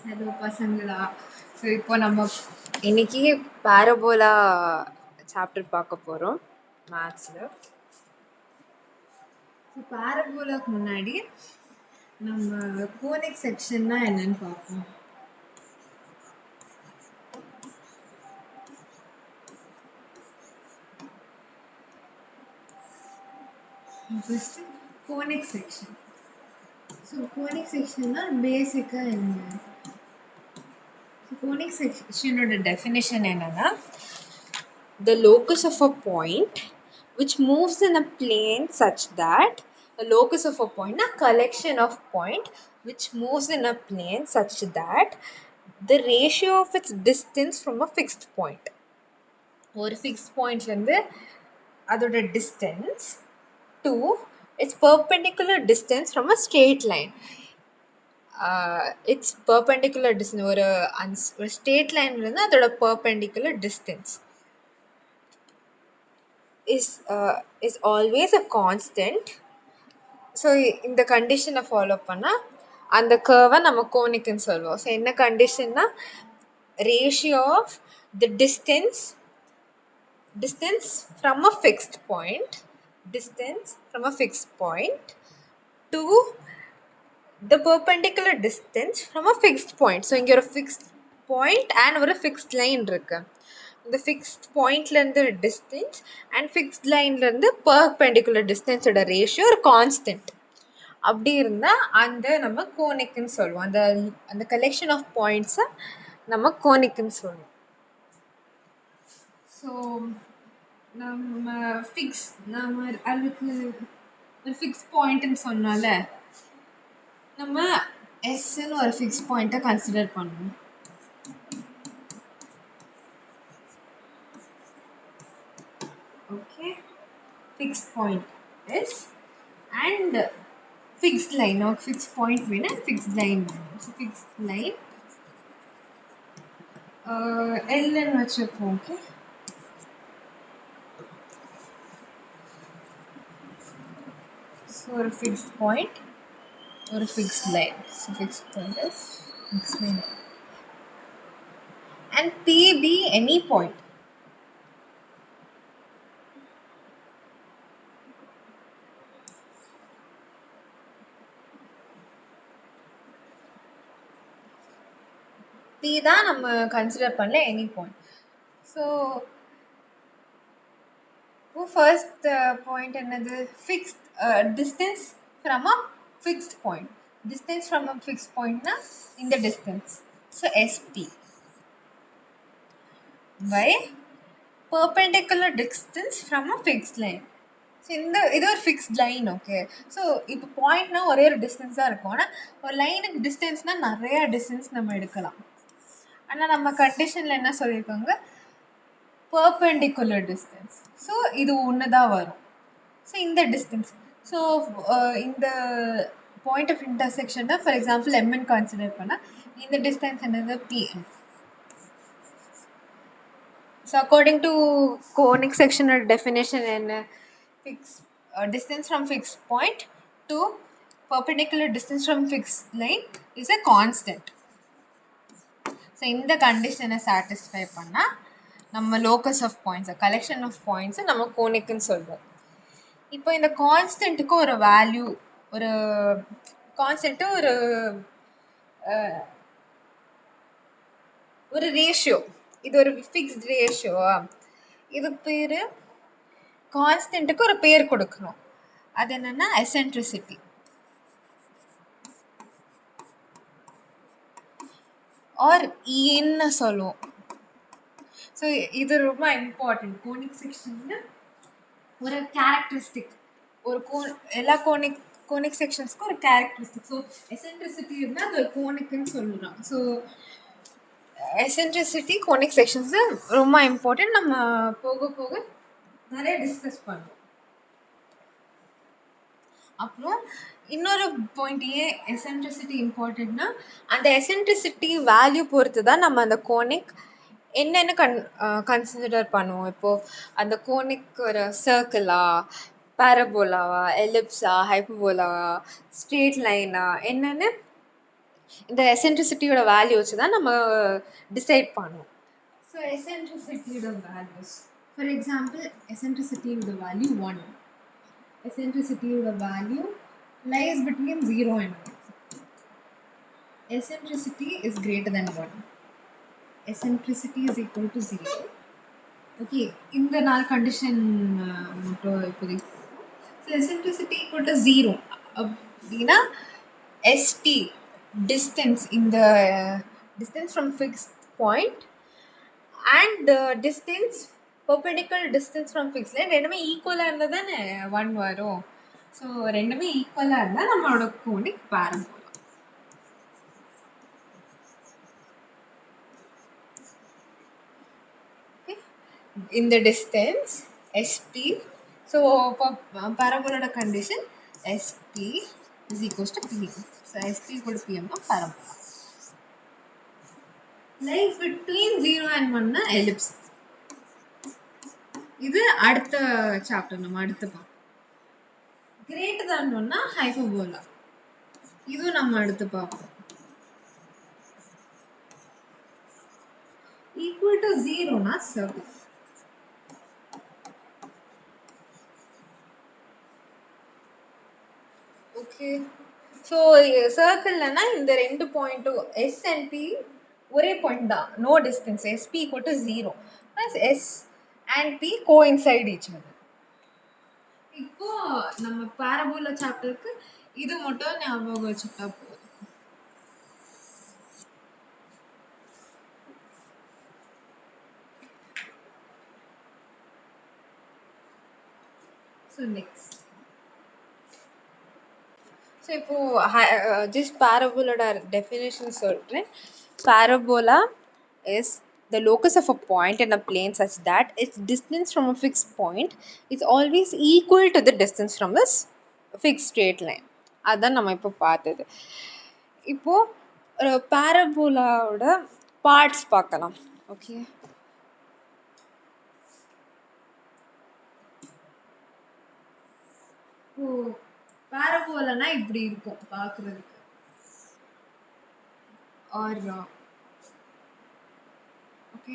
Hello பசங்களா. So இப்போ நம்ம இன்னைக்கு பாரபோலா சாப்டர் பார்க்க போகிறோம் மேத்ஸில். பாரபோலாக்கு முன்னாடி நம்ம கோனிக் செக்ஷன்னா என்னன்னு பார்ப்போம். First conic section. So conic செக்ஷன்னா பேசிக்காக என்ன? கோனிக் செக்ஷனோட டெஃபினேஷன் என்னன்னா, The locus of a point which moves in a plane such that the locus of a point, a collection of point which moves in a plane such that the ratio of its distance from a fixed point, ஒரு fixed pointலேருந்து அதோட distance to its perpendicular distance from a straight line. It's perpendicular distance, ஒரு straight line இருந்து அதோட perpendicular distance is always a constant. So இந்த கண்டிஷனை follow பண்ணால் அந்த கர்வை நம்ம கோனிக்குன்னு சொல்லுவோம். ஸோ என்ன கண்டிஷன்னா, ratio of the distance from a fixed point to the perpendicular distance from a fixed point. So இங்கே ஒரு fixed point and ஒரு fixed line இருக்கு. இந்த ஃபிக்ஸ்ட் பாயிண்ட்லேருந்து டிஸ்டன்ஸ் அண்ட் ஃபிக்ஸ்ட் லைன்லேருந்து பர்பெண்டிகுலர் டிஸ்டன்ஸோட ரேஷியோ ஒரு கான்ஸ்டன்ட். அப்படி இருந்தால் அந்த நம்ம கோனிக்குன்னு சொல்லுவோம். அந்த அந்த கலெக்ஷன் ஆஃப் பாயிண்ட்ஸை நம்ம கோனிக்குன்னு சொல்லுவோம். ஸோ நம்ம அதுக்கு ஒரு ஃபிக்ஸ் பாயிண்ட்னு சொன்னால நம்ம எஸ்ன்னு ஒரு ஃபிக்ஸ் பாயிண்ட்டை கன்சிடர் பண்ணுவோம். Okay, fixed point is and fixed line, not fixed point mean and fixed line. So fixed line L ன்னு வச்சுப்போம். Okay, so ஒரு fixed point ஒரு fixed line. So fixed point is fixed line and P be any point. P தான் நம்ம consider பண்ணல any point. So first point என்னது? Fixed distance from a fixed point. Distance from a fixed பாயிண்ட்னா இந்த distance. So SP by perpendicular distance from a fixed line. So இது ஒரு fixed line. Okay, so இப்போ பாயிண்ட்னா ஒரே ஒரு distance தான் இருக்கும். ஆனால் ஒரு லைனுக்கு டிஸ்டன்ஸ்னால் நிறைய டிஸ்டன்ஸ் நம்ம எடுக்கலாம். ஆனால் நம்ம கண்டிஷனில் என்ன சொல்லியிருக்காங்க? Perpendicular distance. ஸோ இது ஒன்று தான் வரும். ஸோ இந்த டிஸ்டன்ஸ், ஸோ இந்த point of intersection for example MN consider பண்ணால் இந்த டிஸ்டன்ஸ் என்னது? PM. So according to conic செக்ஷனோட டெஃபினேஷன் என்ன? Distance from fixed point to perpendicular distance from fixed line is a constant. So இந்த கண்டிஷனை satisfy பண்ணால் நம்ம locus of points, collection of பாயிண்ட்ஸை நம்ம கோனிக்குன்னு சொல்வோம். இப்போ இந்த கான்ஸ்டன்ட்டுக்கு ஒரு வேல்யூ, ஒரு கான்ஸ்டன்ட்டு ஒரு ரேஷியோ, இது ஒரு ஃபிக்ஸ்ட் ரேஷியோவா? இது பேர் கான்ஸ்டன்ட்டுக்கு ஒரு பேர் கொடுக்கணும். அது என்னன்னா எசென்ட்ரிசிட்டி ஆர் ஈன்னு சொல்லுவோம். ஸோ இது ரொம்ப இம்பார்ட்டன்ட். கோனிக் செக்ஷனில் ஒரு கேரக்டரிஸ்டிக், ஒரு எல்லா கோனிக் செக்ஷன்ஸ்க்கும் ஒரு கேரக்டரிஸ்டிக். ஸோ எசென்ட்ரிசிட்டி இருந்தால் அது ஒரு கோனிக்குன்னு சொல்லுறோம். ஸோ எசென்ட்ரிசிட்டி கோனிக் செக்ஷன்ஸ் ரொம்ப இம்பார்ட்டன்ட். நம்ம போக போக நிறைய டிஸ்கஸ் பண்ணுவோம். அப்புறம் இன்னொரு பாயிண்ட், ஏன் எசென்ட்ரிசிட்டி இம்பார்ட்டன்ட்னா, அந்த எசென்ட்ரிசிட்டி வேல்யூ பொறுத்து தான் நம்ம அந்த கோனிக் என்னென்ன கன்சிடர் பண்ணுவோம். இப்போது அந்த கோனிக் ஒரு சர்க்கிளா, பாரபோலாவா, எலிப்ஸா, ஹைப்பர்போலாவா, ஸ்ட்ரெயிட் லைனா, என்னென்னு இந்த எசென்ட்ரிசிட்டியோட வேல்யூ வச்சு தான் நம்ம டிசைட் பண்ணுவோம். ஸோ எசென்ட்ரிசிட்டியோட வேல்யூஸ், ஃபார் எக்ஸாம்பிள் எசென்ட்ரிசிட்டியோட வேல்யூ 1, எசென்ட்ரிசிட்டியோட value lies between 0 and 1. Eccentricity is greater than 1. Eccentricity is equal to 0. Okay, இந்த நாலு கண்டிஷன் மட்டும் இப்போதைக்கு. ஸோ எசென்ட்ரிசிட்டி ஈக்குவல் டு 0 அப்படின்னா எஸ்டி டிஸ்டன்ஸ், இந்த distance from fixed point and distance perpendicular distance from fix line ரெண்டுமே ஈக்குவலாக இருந்தால் தானே 1 வரும். ஸோ ரெண்டுமே ஈக்குவலாக இருந்தால் நம்மளோட கோனிக் பாரபோலா. இந்த டிஸ்டன்ஸ் எஸ்பி, ஸோ பாரபோலோட condition SP is equals to PM. So SP equal to பிஎம்னா parabola. Lies between 0 and 1 ellipse. இது அடுத்த சாப்டர் நம்ம அடுத்து பார்ப்போம். கிரேட்டர் than 1 ஹைபர்போலா, இதுவும் நம்ம அடுத்து பார்ப்போம். ஈக்குவல் டு 0னா சர்க்கிள். ஓகே, ஸோ சர்க்கிள்லனா இந்த ரெண்டு பாயிண்ட்டும் எஸ் அண்ட் பி ஒரே பாயிண்ட் தான், no distance. SP equal to 0 plus S and P coincide each other. இப்போ நம்ம பாரபோலா சாப்டருக்கு இது மட்டும் ஞாபகம் வச்சுட்டா போதும். ஸோ நெக்ஸ்ட், ஸோ இப்போ ஜஸ்ட் பாரபோலோட டெஃபினேஷன் சொல்கிறேன். Parabola is the locus of a point in a plane such that its distance from a fixed point is always equal to the distance from this fixed straight line. அதான் நம்ம இப்போ பார்த்தது. இப்போ பாரபோலாவோட parts பார்க்கலாம். Okay, ஓ பாரபோலானா இப்படி இருக்கும் பார்க்குறதுக்கு. R okay,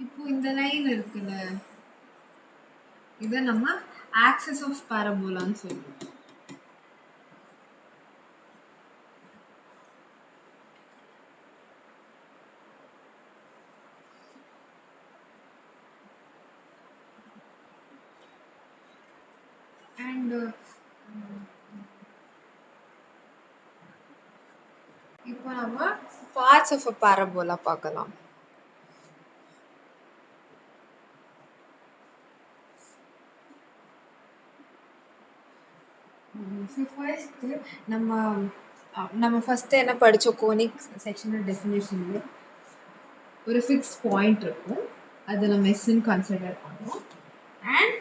இப்போ இந்த லைன் இருக்குல்ல, இதை நம்ம ஆக்சிஸ் ஆஃப் பாரபோலான்னு சொல்லுவோம். அண்ட் இப்போ நம்ம பார்ட்ஸ் ஆஃப் அ பாரபோலா பார்க்கலாம். ஸோ ஃபர்ஸ்ட் நம்ம நம்ம ஃபஸ்ட்டு என்ன படித்தோம், கோனிக் செக்ஷனல் டெஃபினேஷனில் ஒரு ஃபிக்ஸ்ட் பாயிண்ட் இருக்கும், அதை நம்ம எஸ்ன்னு கன்சிடர் பண்ணுவோம். அண்ட்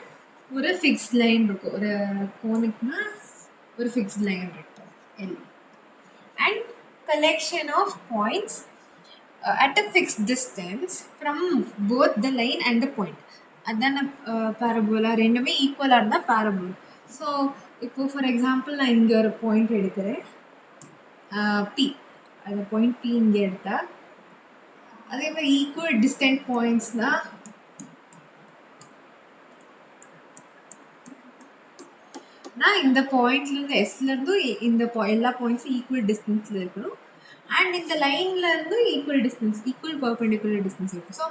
ஒரு ஃபிக்ஸ்ட் லைன் இருக்கும், ஒரு கோனிக்னா ஒரு ஃபிக்ஸ்ட் லைன் இருக்கும் L. And collection of points at a fixed distance from both the line and the point. அதான் பாரபோலா ரெண்டுமே ஈக்குவலாக இருந்தால் பாரபோலா. ஸோ இப்போ ஃபார் எக்ஸாம்பிள் நான் இங்கே ஒரு பாயிண்ட் எடுக்கிறேன் பி, அந்த பாயிண்ட் பி இங்கே எடுத்தால் அதே மாதிரி ஈக்குவல் டிஸ்டன்ட் பாயிண்ட்ஸ்னால் இந்த பாயிண்ட்லேருந்து எஸ்லேருந்து இந்த எல்லா பாயிண்ட்ஸும் ஈக்குவல் டிஸ்டன்ஸில் இருக்கணும். அண்ட் இந்த லைன்லேருந்து equal distance, equal perpendicular distance இருக்கும். ஸோ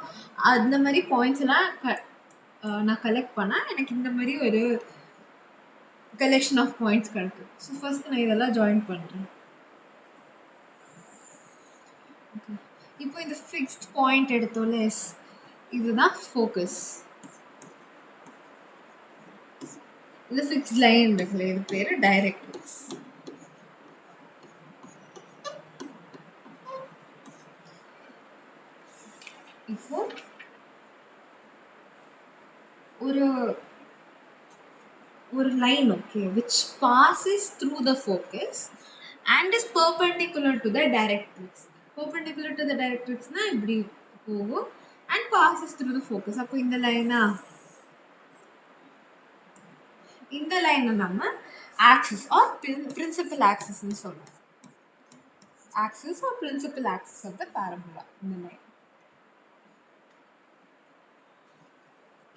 அந்த மாதிரி பாயிண்ட்ஸ் எல்லாம் நான் கலெக்ட் பண்ணால் எனக்கு இந்த மாதிரி ஒரு கலெக்ஷன் ஆஃப் பாயிண்ட்ஸ் கிடைக்கும். ஸோ ஃபர்ஸ்ட் நான் இதெல்லாம் ஜாயின் பண்ணுறேன். இப்போ இந்த ஃபிக்ஸ்ட் பாயிண்ட் எடுத்தோம்ல எஸ், இதுதான் ஃபோக்கஸ். இந்த ஃபிக்ஸ்ட் லைன் இருக்குல்ல, இது பேர் டைரக்ட்ரிக்ஸ். இப்போ ஒரு ஒரு line, okay, which passes through the focus and is perpendicular to the directrix. Perpendicular to the directrix na இப்படி போகும் and passes through the focus. அப்போ இந்த லைனை நம்ம ஆக்சிஸ் ஆர் பிரின்சிபல் ஆக்சிஸ்ன்னு சொல்லுவோம். Axis or principal axis of the parabola இந்த line.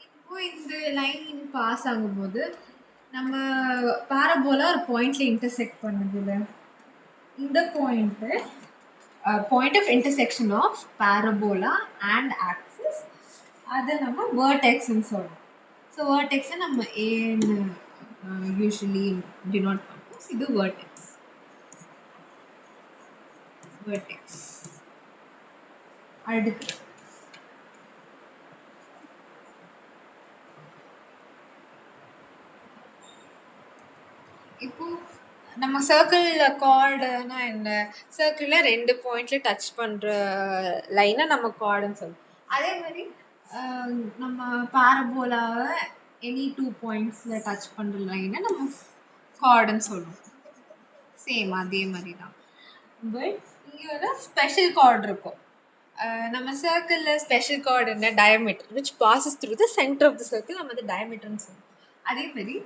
இப்போ இந்த லைன் பாஸ் ஆகும்போது நம்ம பாரபோலா ஒரு பாயிண்ட்ல இன்டர்செக்ட் பண்ணுதுல, இந்த point of intersection of parabola and axis, அதை நம்ம வேர்டெக்ஸ்ன்னு சொல்றோம். ஸோ வேர்டெக்ஸை நம்ம ஏன்னு யூஸ்வலி டினோட் பண்ணுவோம். இது வேர்டெக்ஸ். வேர்டெக்ஸ் அடுத்து இப்போ நம்ம சர்க்கிள் கார்டுனா என்ன? சர்க்கிள்ல 2 பாயிண்ட்ல டச் பண்ற லைனை நம்ம கார்டுன்னு சொல்லுவோம். அதே மாதிரி நம்ம பாரபோலாவை எனி 2 பாயிண்ட்ஸ்ல டச் பண்ற லைனை நம்ம கார்டுன்னு சொல்லுவோம். சேம் அதே மாதிரி தான். பட் இங்கே ஒரு ஸ்பெஷல் கார்டு இருக்கும். நம்ம சர்க்கிளில் ஸ்பெஷல் கார்டு என்ன? Diameter which passes through the centre of the circle, நம்ம அது டயமீட்டர்னு சொல்லுவோம். அதே மாதிரி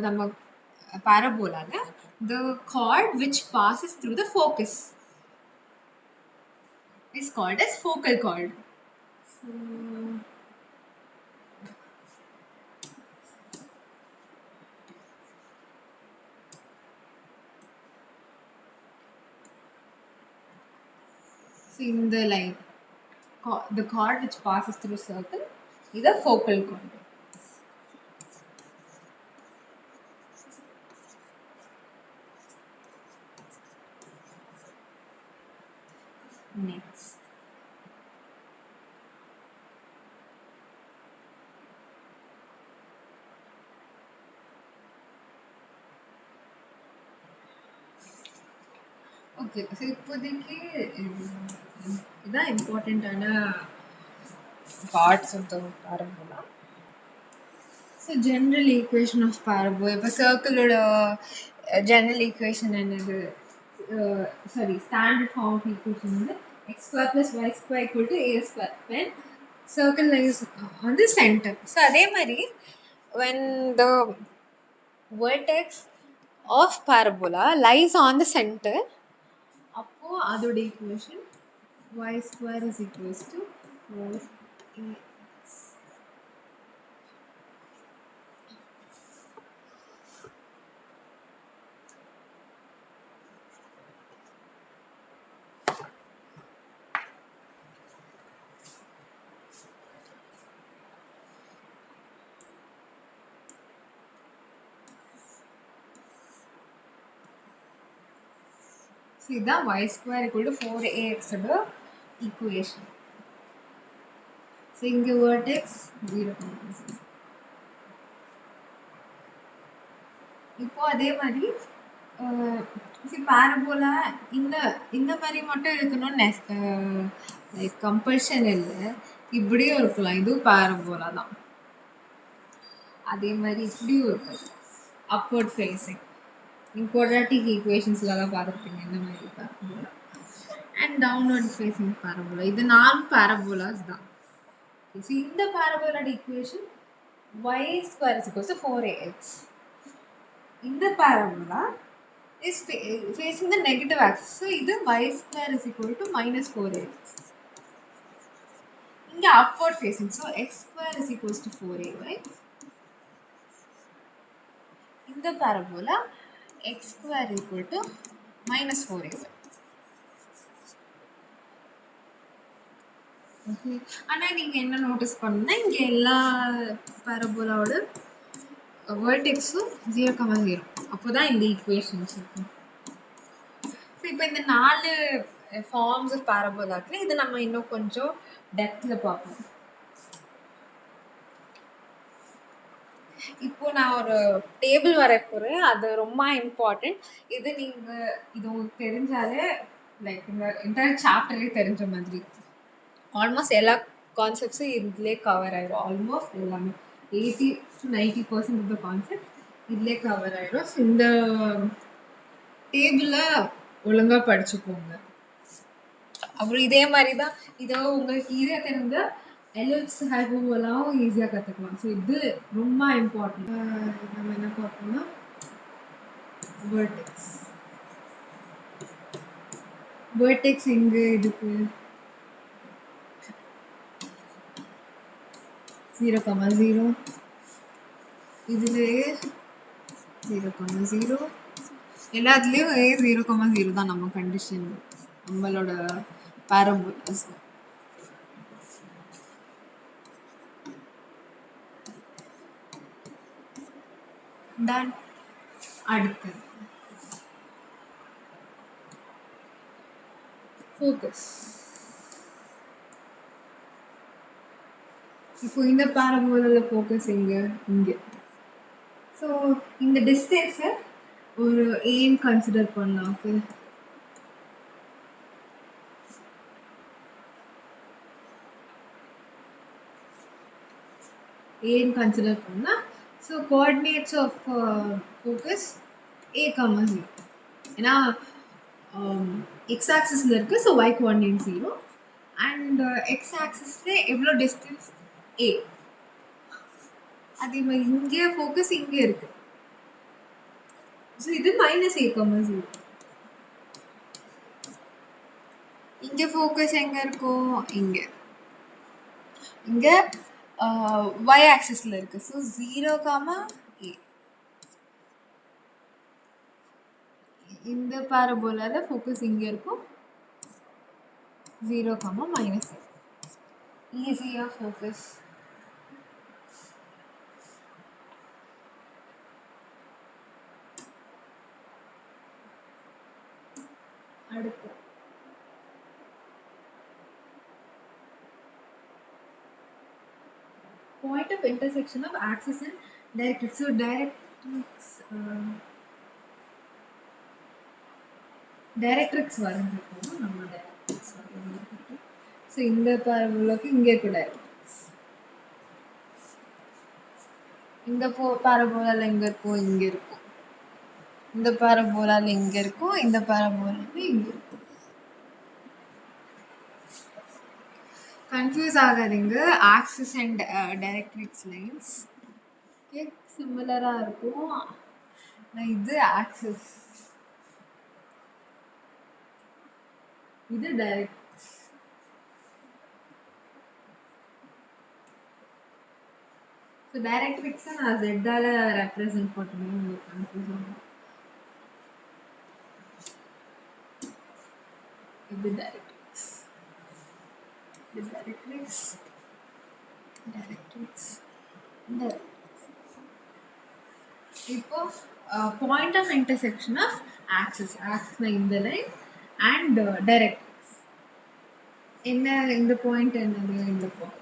நம்ம பாரபோலால the chord which passes through the focus is called as focal chord. So, in the line, the chord which passes through circle is a focal chord. Next. Okay, so இப்போதைக்கு இதான் இம்பார்ட்டண்ட்டான parts of the parabola. So general equation of parabola. இப்போ சர்க்கிளோட general equation என்னது? Sorry, standard form of equation வந்து x square plus y square equal to a square when circle lies on the center. So அதே மாதிரி when the vertex of parabola lies on the center, அப்போ அதோட equation y square is equals to 4a. So இதான் y square equal to 4ax equation. So இங்க vertex 0. இப்போ அதே மாதிரி parabola இந்த இந்த மாதிரி மட்டும் இருக்கணும்னு லைக் கம்பல்ஷன் இல்லை. இப்படியும் இருக்கலாம். இதுவும் பாரபோலா தான். அதே மாதிரி இப்படியும் இருக்கும். அப்வர்ட் ஃபேஸிங் குவாட்ராட்டிக் ஈக்குவேஷன்ஸ்லாம் பார்த்துருப்பீங்க இந்த மாதிரி parabola. And downward facing parabola. இது 4 பாரபோலாஸ் தான். So இந்த பாரபோலாட equation y square is equals to 4ax. இந்த parabola is facing the negative axis. So இது y square is equal to minus 4ax. இங்க upward facing. So x square is equals to 4ay. இந்த parabola x square equal to minus 4ay. Okay. ஆனால் நீங்கள் என்ன notice பண்ணணும்னா இங்கே எல்லா பாரபோலாவோட வேர்டெக்ஸும் 0,0. அப்போ தான் இந்த ஈக்குவேஷன்ஸ் இருக்கும். ஸோ இப்போ இந்த 4 ஃபார்ம்ஸ் ஆஃப் பாரபோலாக்கு இது நம்ம இன்னும் கொஞ்சம் டெப்த்தில் பார்ப்போம். இப்போ நான் ஒரு டேபிள் வரைய போகிறேன். அது ரொம்ப இம்பார்ட்டன்ட். இது நீங்கள் இது உங்களுக்கு தெரிஞ்சாலே லைக் இந்த என்டையர் சாப்டரே தெரிஞ்ச மாதிரி. ஆல்மோஸ்ட் எல்லா கான்செப்ட்ஸும் இதுலேயே கவர் ஆயிடும். ஆல்மோஸ்ட் எல்லாமே 80 to 90% ஆஃப் த கான்செப்ட் இதுலேயே கவர் ஆயிடும். ஸோ இந்த டேபிளை ஒழுங்காக படிச்சுக்கோங்க. அப்புறம் இதே மாதிரி தான் இதோ உங்களுக்கு இதே தெரிஞ்ச எலிப்ஸ் ஹைப்பர்போலாவும் ஈஸியாக கற்றுக்கலாம். ஸோ இது ரொம்ப இம்பார்ட்டன்ட். நம்ம என்ன பார்ப்போம்னா வேர்டெக்ஸ். வேர்டெக்ஸ் எங்கே இருக்கு? 0,0 இதுலேயே 0,0 எல்லாத்துலேயும் 0,0 தான் நம்ம கண்டிஷன், நம்மளோட பேரபோலாஸ். டன். அடுத்து ஃபோக்கஸ். இப்போ இந்த பேரபோலாவில் ஃபோக்கஸ் எங்கே? இங்கே. ஸோ இந்த டிஸ்டன்ஸை ஒரு ஏன்னு கன்சிடர் பண்ணலாம். ஓகே, ஏன்னு கன்சிடர் பண்ணால், so coordinates of focus A comma 0. ஏன்னா எக்ஸ் ஆக்சிஸில் இருக்குது, so Y coordinate 0. And X ஆக்சிஸில் எவ்வளோ டிஸ்டன்ஸ்? ஏ. அதே மாதிரி இங்கே ஃபோக்கஸ் இங்கே இருக்குது. ஸோ இது மைனஸ் ஏ கமா 0. இங்கே ஃபோக்கஸ் எங்கே இருக்கும்? இங்கே. இங்கே ஒய் ஆக்சிஸில் இருக்குது. ஸோ 0 காமா ஏ. இந்த பேரபோலாவில் ஃபோக்கஸ் இங்கே இருக்கும், 0 காமா மைனஸ் ஏ. ஈஸியாக ஃபோக்கஸ். அடுத்து point of intersection of axis and directrix. So directrix directrix வரைஞ்சிருக்கோம். நம்ம டைரக்ட்ரிக்ஸ் வரைஞ்சிருக்கோம். ஸோ இந்த பேரபோலாக்கு இங்கே இருக்க டைரக்ட்ரிக்ஸ், இந்த பேரபோலாவில் எங்கே இருக்கும்? இங்கே இருக்கும். இந்த பேரபோலாவில் இங்கே இருக்கும், இந்த பேரபோலாவில் இங்கே இருக்கும். கன்ஃபியூஸ் ஆகாதீங்க. ஆக்சிஸ் அண்ட் டைரக்ட்ரிக்ஸ் லைன்ஸ் சிமிலராக இருக்கும். இது ஆக்சிஸ், இது டைரக்ட். ஸோ டைரக்ட்ரிக்ஸை நான் ஜெட்டால் ரெப்ரசென்ட் பண்ணுறேன், உங்களுக்கு கன்ஃபியூஸ் ஆகும். இது டைரக்ட்ரிக்ஸ், இது டைரக்ட்ரிக்ஸ், டைரக்ட்ரிக்ஸ். இப்போ point of intersection of axis, ஆக்சிஸ்னா இந்த லைன் அண்ட் டைரக்ட்ரிக்ஸ் என்ன? இந்த பாயிண்ட் என்னது? இந்த point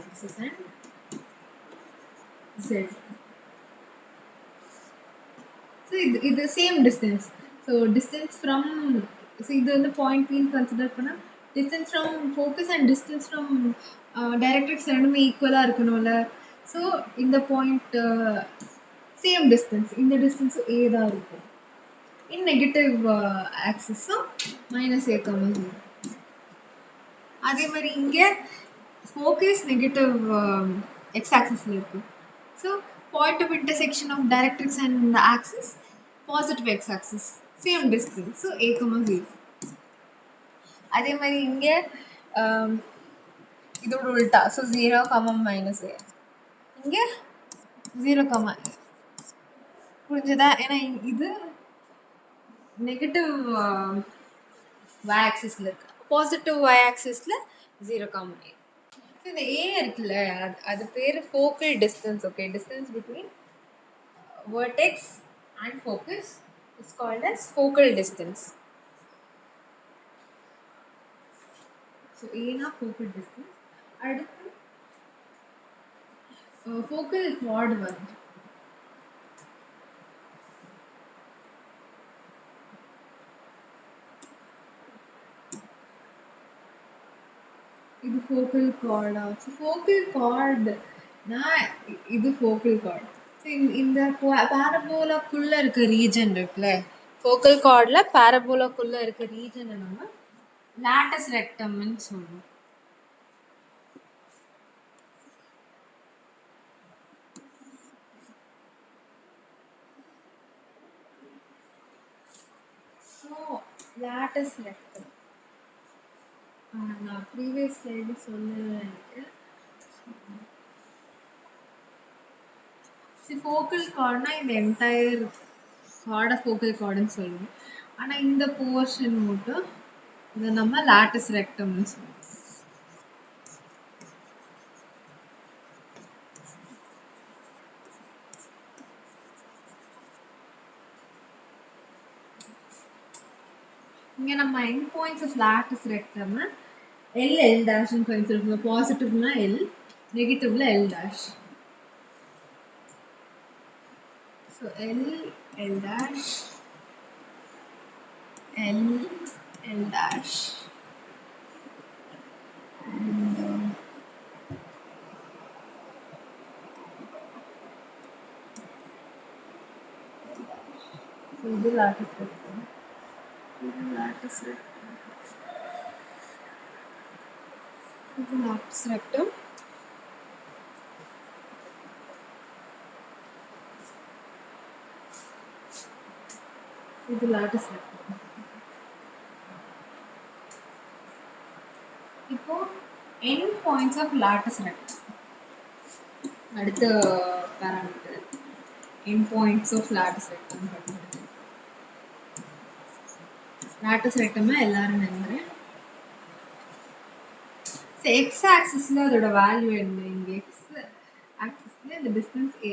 axis and Z. So இது same distance. So distance from, so இது வந்து பாயிண்ட் பீன் கன்சிடர் பண்ணால் distance from focus and distance from directrix ரெண்டுமே ஈக்குவலாக இருக்கணும்ல. ஸோ இந்த பாயிண்ட் சேம் டிஸ்டன்ஸ், இந்த டிஸ்டன்ஸும் ஏ தான் இருக்கும். இன் நெகட்டிவ் ஆக்சிஸும் மைனஸ் ஏ கமா 0. அதே மாதிரி இங்கே ஃபோக்கஸ் நெகட்டிவ் எக்ஸ் ஆக்சிஸில் இருக்குது. So point of intersection of directrix and axis positive x axis, same distance, so A comma 0. அதே மாதிரி இங்கே இதோட உல்ட்டா, ஸோ 0 கமா மைனஸ் ஏ. இங்கே 0 கமா ஏ. புரிஞ்சுதா? ஏன்னா இது நெகட்டிவ் y ஆக்சிஸில் இருக்கு, பாசிட்டிவ் y ஆக்சிஸில் 0 கமா ஏ. இந்த ஏ இருக்குல்ல, அது பேர் focal distance. Okay, distance between vertex and focus is called as focal distance. So A na focal distance. அடுத்து focal chord வருது. இது focal chord. So focal chord na இது focal chord. So இந்த parabola-குள்ள இருக்க ரீஜன் இருக்குல்ல, focal chordல parabola-குள்ள இருக்க region நம்ம lotus ரெக்டம்னு சொல்லுவோம். ஸோ லாட்டஸ் ரெக்டம் நான் ப்ரீவியஸ் ஸ்லைடு சொன்னேன். ஃபோக்கல் கார்ட்னா இந்த என்டையர் கார்டை ஃபோக்கல் கார்டுன்னு சொல்லுவோம். ஆனால் இந்த போர்ஷன் மட்டும் இதை நம்ம லாட்டஸ் ரெக்டம்னு சொல்லுவோம். இங்கே நம்ம என் பாயிண்ட்ஸ் ஆஃப் லாட்டஸ் ரெக்டம்னா எல் எல் டேஷ்னு சொல்லியிருக்கோம். பாசிட்டிவ்னா எல், நெகட்டிவ்ல L dash. So L L dash L L dash. இது லாட்டஸ் ரெக்டம். இது லாட்டஸ் ரெக்டம். இது லாட்டஸ் ரெக்டம். இது லாட்டஸ் ரெக்டம். இப்போ end points of latus rectum. அடுத்த parameter end points of latus rectum. Latus ரெக்டம்னா எல்லாரும் நம்புறேன். எக்ஸ் ஆக்சிஸ்ல அதோட வேல்யூ என்ன? இங்க எக்ஸ் ஆக்சிஸ்ல இந்த distance A.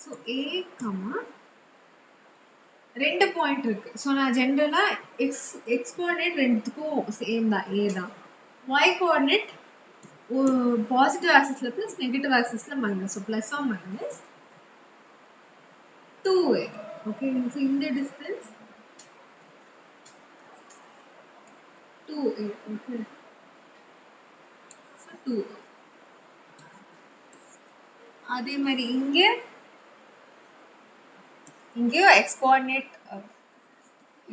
So A comma ரெண்டு பாயிண்ட் இருக்கு. ஸோ நான் ஜென்ரலா எக்ஸ் எக்ஸ் கோஆர்டினேட் ரெண்டுத்துக்கும் சேம் தான், ஏ தான். ஒய் கோஆர்டினேட் பாசிட்டிவ் ஆக்சிஸ்ல பிளஸ் நெகட்டிவ் ஆக்சிஸ்ல minus. So plus or minus 2a. Okay, so இந்த டிஸ்டன்ஸ் 2a. Okay, so 2. அதே மாதிரி இங்கேயும் எக்ஸ் கோஆர்டினேட்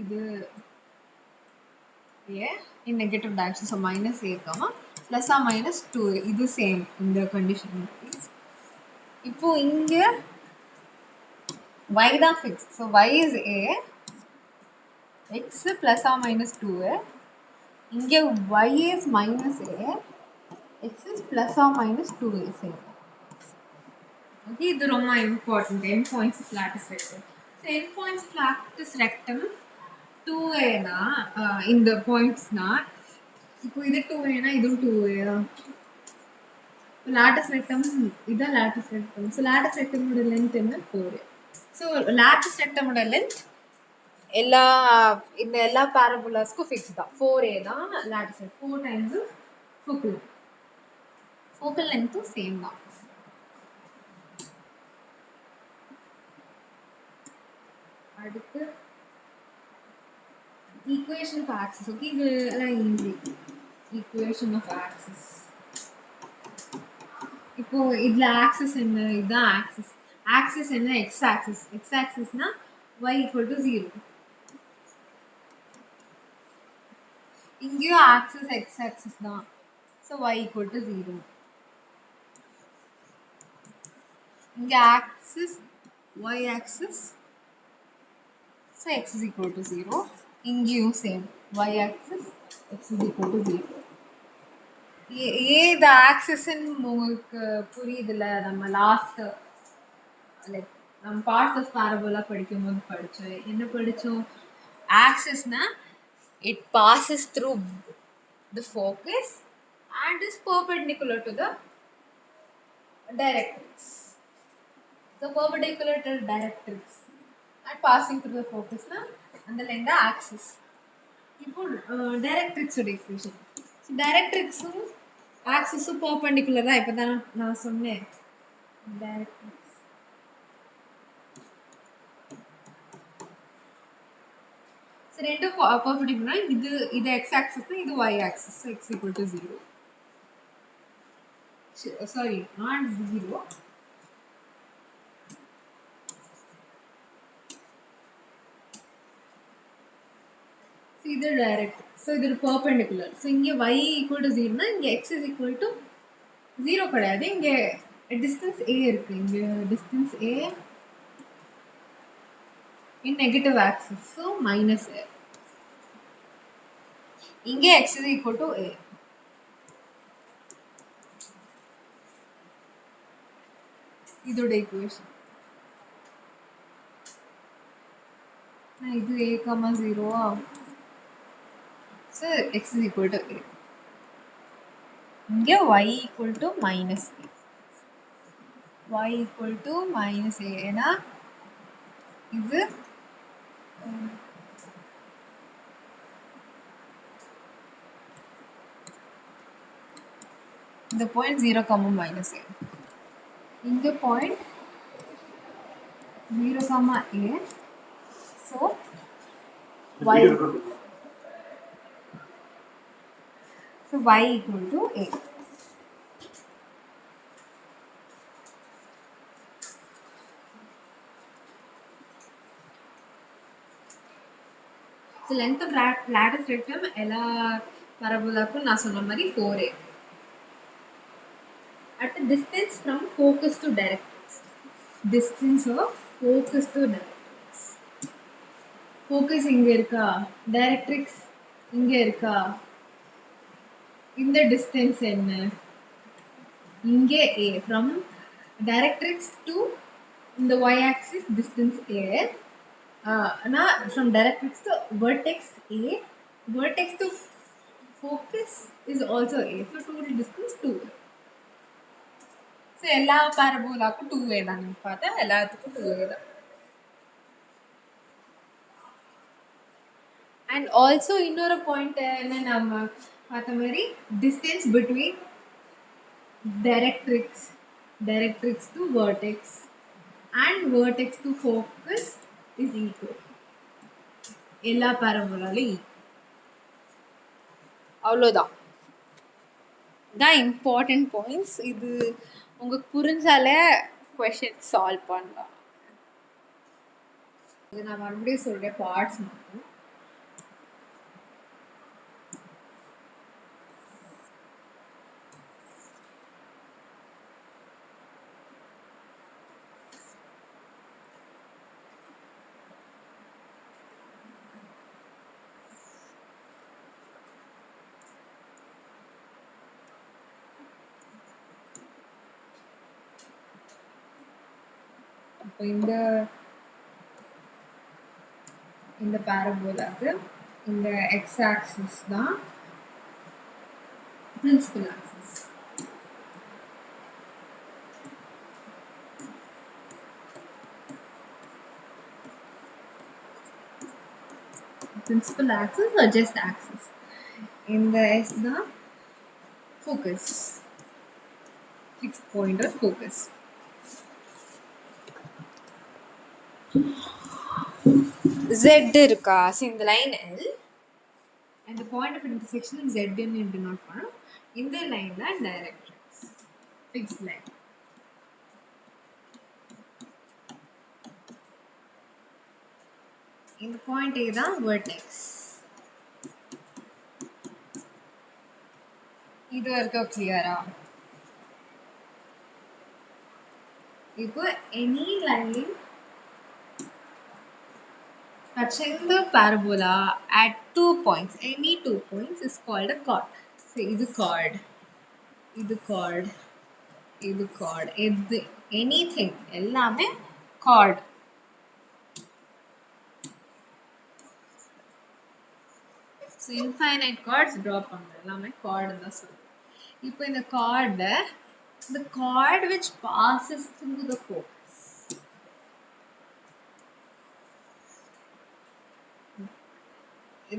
இது a in negative direction, so minus a comma plus or minus 2a. இது same இந்த condition. இப்போ இங்க y தான் fix. So y is a, x plus or minus 2a. இங்க y is minus a, x is plus or minus 2a same. Okay, இது ரொம்ப important. End points of latus rectum. So end points of latus rectum 2a இந்த பாயிண்ட்ஸ்னா இப்போ இது 2a இதுவும் 2a தான். Latus rectum இதான் லாட்டஸ் ரெக்டம். ஸோ லாட்டஸ் ரெக்டமோட லென்த் என்ன? 4a. ஸோ லாட்டஸ் ரெக்டமோட லென்த் இந்த எல்லா பேரபோலாஸ்க்கும் ஃபிக்ஸ் தான், 4a தான் latus rectum. 4 times focal focal லென்த்தும் சேம் தான். அடுத்து ஈக்குவேஷன் ஆஃப் ஆக்சிஸ். ஓகே, இது எல்லாம் ஈஸி. Equation of axis. இப்போ இதுல ஆக்சிஸ் என்ன? இதுதான் ஆக்சிஸ். ஆக்சிஸ் என்ன? X axis. எக்ஸ் ஆக்சிஸ்னா y ஈக்குவல் டு 0. இங்கேயும் ஆக்சிஸ் எக்ஸ் ஆக்சிஸ் தான். So y equal to 0. இங்க axis y axis, so x is equal to 0. இங்கேயும் same y axis, x is equal to 0. இது ஆக்சிஸ்ன்னு உங்களுக்கு புரியுதுல? நம்ம லாஸ்ட் லைக் நம்ம பார்ட்ஸ் ஆஃப் பாரபோலா படிக்கும்போது படித்தோம். என்ன படித்தோம்? ஆக்சிஸ்னா it passes through the focus and is perpendicular to the directrix. So perpendicular to directrix and passing through the focus na அந்த லைன் தான் ஆக்சிஸ். இப்போ டைரக்ட்ரிக்ஸோட ஈக்குவேஷன். டைரக்ட்ரிக்ஸும் ஆக்சிஸும் பர்பெண்டிகுலர் தான். இப்போ தான் நான் சொன்னேன். டைரக்ட்ரிக்ஸ் ரெண்டும் பர்பெண்டிகுலர். இது எக்ஸ் ஆக்சிஸ், இது y axis. X equal to 0. Sorry, not 0. இது டைரக்ட்ரிக்ஸ். ஸோ இது பர்பெண்டிகுலர். ஸோ இங்கே y ஈக்குவல் டு 0னா இங்கே x இஸ் ஈக்குவல் டு 0 கிடையாது. இங்கே டிஸ்டன்ஸ் a இருக்கு. இங்கே distance a in negative axis. So minus a. இங்கே x is equal to a. இதோட ஈக்குவேஷன். இது a, 0. So x is equal to a. இங்கே y equal to minus a. Y equal to minus a. ஏன்னா இது இந்த point 0, minus a. இங்கே point 0, a. So y so y equal to a. So length of lattice rectum எல்லா பரபோலாக்கும் நான் சொன்ன மாதிரி 4a. At a distance from focus to directrix. Distance of focus to directrix. Focus இங்க இருக்கா, directrix இங்க இருக்கா, இந்த distance என்ன? இங்கே a. From directrix to the y axis distance a. From directrix to vertex a, vertex to focus is also a. So total distance 2a. So எல்லா பரபோலாக்கும் 2a தான். பார்த்தா எல்லாத்துக்கும் 2a தான். And also இன்னொரு பாயிண்ட் என்ன நம்ம பார்த்த மாதிரி distance between directrix to vertex and vertex to focus is equal. எல்லா பரபோலாலையும் அவ்வளோதான். தான் இம்பார்ட்டன்ட் பாயிண்ட்ஸ். இது உங்களுக்கு புரிஞ்சாலே கொஷின் சால்வ் பண்ணலாம். இது நான் மறுபடியும் சொல்கிறேன் பார்ட்ஸ் மட்டும். இப்போ இந்த பேரபோலாக்கு இந்த எக்ஸ் ஆக்சிஸ் தான் principal axis. Principal axis or just axis? இந்த S தான் focus, fixed point of focus. Z இருக்கா? So இந்த line L and the point of intersection Z ன்னு denote பண்ணோம். இந்த line தான் directrix, fixed line. இந்த பாயிண்ட் A தான் vertex. இது வரைக்கும் கிளியரா? இப்போ any line touching the parabola at 2 points, any 2 points is called a chord. So இது chord, இது chord, இது chord, இது anything எல்லாமே chord. So infinite chords draw பண்ணலாம். எல்லாமே chord தான் சொல்லுவோம். இப்போ இந்த chord, the chord which passes through the focus.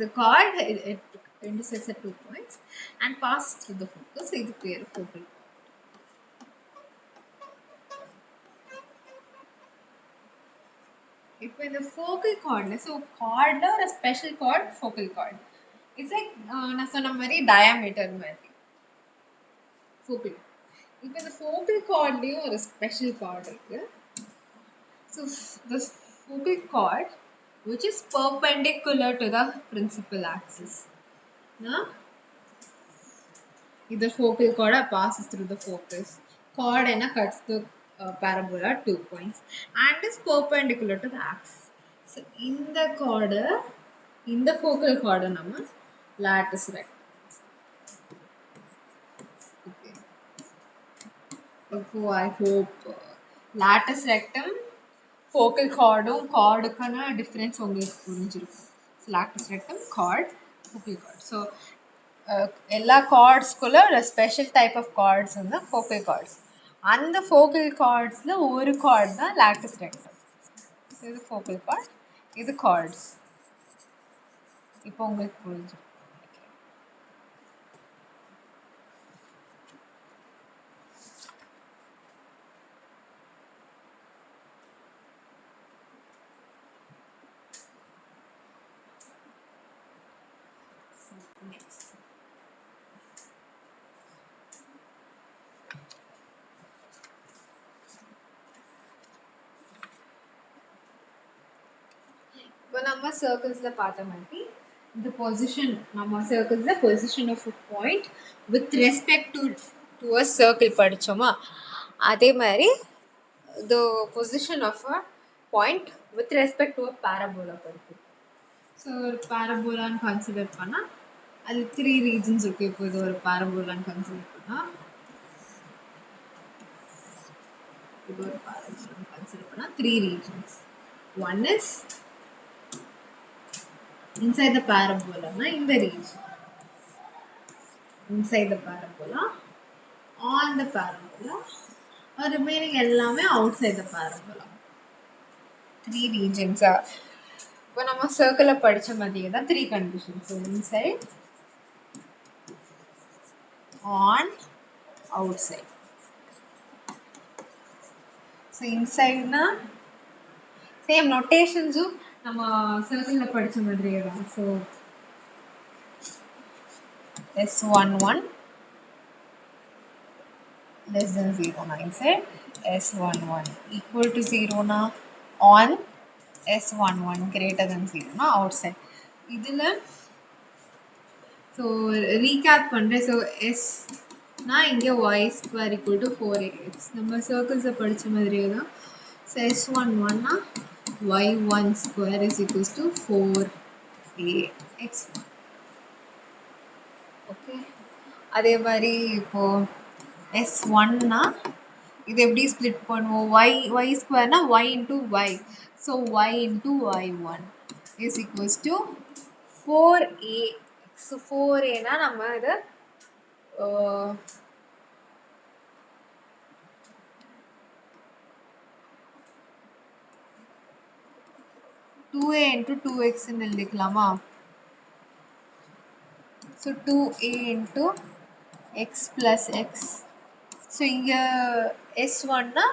The chord it intersects at 2 points and passes through the focus. இது பேர் focal. இப்போ இந்த focal chord, so chordல ஒரு special chord focal chord. It's like நான் சொன்ன மாதிரி diameter மாதிரி focal. இப்போ இந்த focal chordலயும் ஒரு special chord இருக்கு. So the focal chord which is perpendicular to the principal axis. Now, the focal chord passes through the focus. Chord and cuts the parabola at 2 points and is perpendicular to the axis. So, in the chord, in the focal chord, nama lattice rectum. Okay. So, I hope lattice rectum focal chordக்கான difference உங்களுக்கு புரிஞ்சிருக்கும். Latus rectum chord focal chord. So எல்லா கார்ட்ஸ்குள்ள ஒரு special type of chords வந்து focal chords. அந்த focal கார்ட்ஸில் ஒரு கார்டு தான் லாக்டிஸ் ரெக்டம். இது ஃபோக்கல் கார்ட், இது கார்ட்ஸ். இப்போ உங்களுக்கு புரிஞ்சிருக்கும். Next. இப்போ நம்ம சர்க்கிள்ஸில் பார்த்த மாதிரி இந்த பொசிஷன் நம்ம சர்க்கிள்ஸில் position of point with respect to a circle படித்தோமா, அதே மாதிரி the position of a point with respect to a parabola படிக்கும். ஸோ ஒரு பேரபோலான்னு கன்சிடர் பண்ணால் அது 3 ரீஜன்ஸ் இருக்கு. இப்போ இது ஒரு பேரபோலான்னு கன்சிடர் பண்ணால் இது ஒரு பேரபோலான்னு கன்சிடர் பண்ணால் 3 regions. One is inside the parabola na in the region, inside the parabola, on the parabola, or remaining எல்லாமே outside the parabola. 3 regions are. இப்போ நம்ம சர்க்கிளில் படித்த மாதிரியே தான் 3 conditions. So inside, on, outside. So inside na same notations நம்ம சர்க்கிளில் படித்த மாதிரியே தான். So S11 less than 0 na inside, S11 equal to 0 na on, S11 greater than 0 na outside. இதில் ஸோ ரீகேப் பண்ணுறேன். ஸோ எஸ் நான் இங்கே Y square equal to 4ax நம்ம சர்க்கிள்ஸை படித்த மாதிரியே தான். So S11 y1 square is equals to 4ax. Okay, அதே மாதிரி இப்போது S1னா இது எப்படி ஸ்ப்ளிட் பண்ணுவோம்? ஒய் ஸ்கொயர்னா Y into Y. So Y into Y one is equals to 4a. So 4aனா நம்ம இதை 2a into 2x எழுதிக்கலாமா? ஸோ 2a into x plus x. ஸோ இங்கே S1னா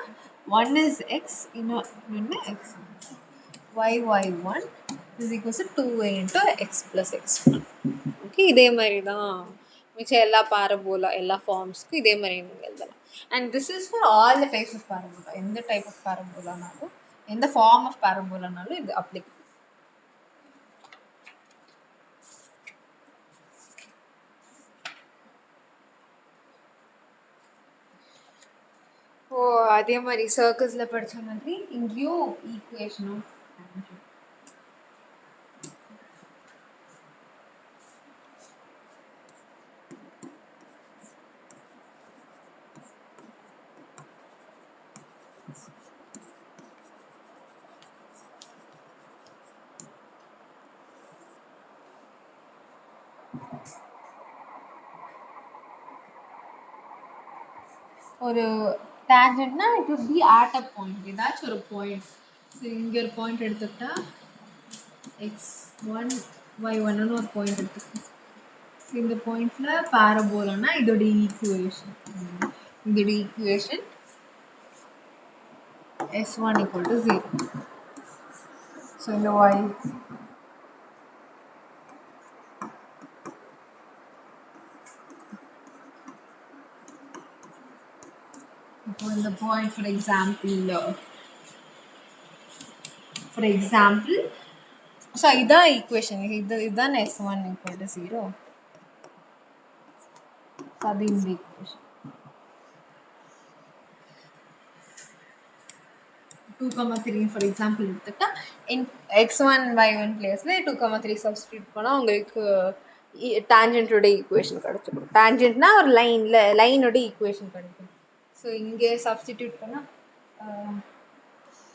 1 is x, இன்னொன்று x. y1 is equals to 2a into x plus x1. Okay, இதே மாதிரி தான் மிச்சம் எல்லா பாரபோலா எல்லா ஃபார்ம்ஸ்க்கும் இதே மாதிரி நீங்கள் எழுதலாம். And this is for all the types of parabola. எந்த டைப் ஆஃப் பாரபோலானாலும், எந்த ஃபார்ம் ஆஃப் பாரபோலானாலும் இது அப்ளிகபிள். ஓ, அதே மாதிரி சர்க்கிள்ஸில் படித்த மாதிரி இங்கேயும் ஈக்குவேஷனும் ஒரு டேஞ்சன்ட்னா it would be at a point, ஏதாச்சும் ஒரு பாயிண்ட். ஸோ இங்கே ஒரு பாயிண்ட் எடுத்துக்கிட்டா x1 y1னு ஒரு பாயிண்ட் எடுத்துக்கிட்டோம். இந்த பாயிண்ட்ல பாரபோலானா இதோட equation S1 equal to 0. So இந்த y இப்போ இந்த பாயிண்ட் ஃபார் எக்ஸாம்பிள் ஸோ இதான் ஈக்குவேஷன். இதுதான் S1 equal to 0. அது இந்த equation. 2, 3 ஃபார் எக்ஸாம்பிள் எடுத்துட்டா இன் x1 y1 பிளேஸ்ல 2, 3 சப்ஸ்டியூட் பண்ணா உங்களுக்கு டான்ஜென்ட்டோட ஈக்குவேஷன் கிடைச்சிடும். டான்ஜென்ட்னா ஒரு லைனோட ஈக்குவேஷன் கிடைக்கும். ஸோ இங்கே சப்ஸ்டிடியூட் பண்ணா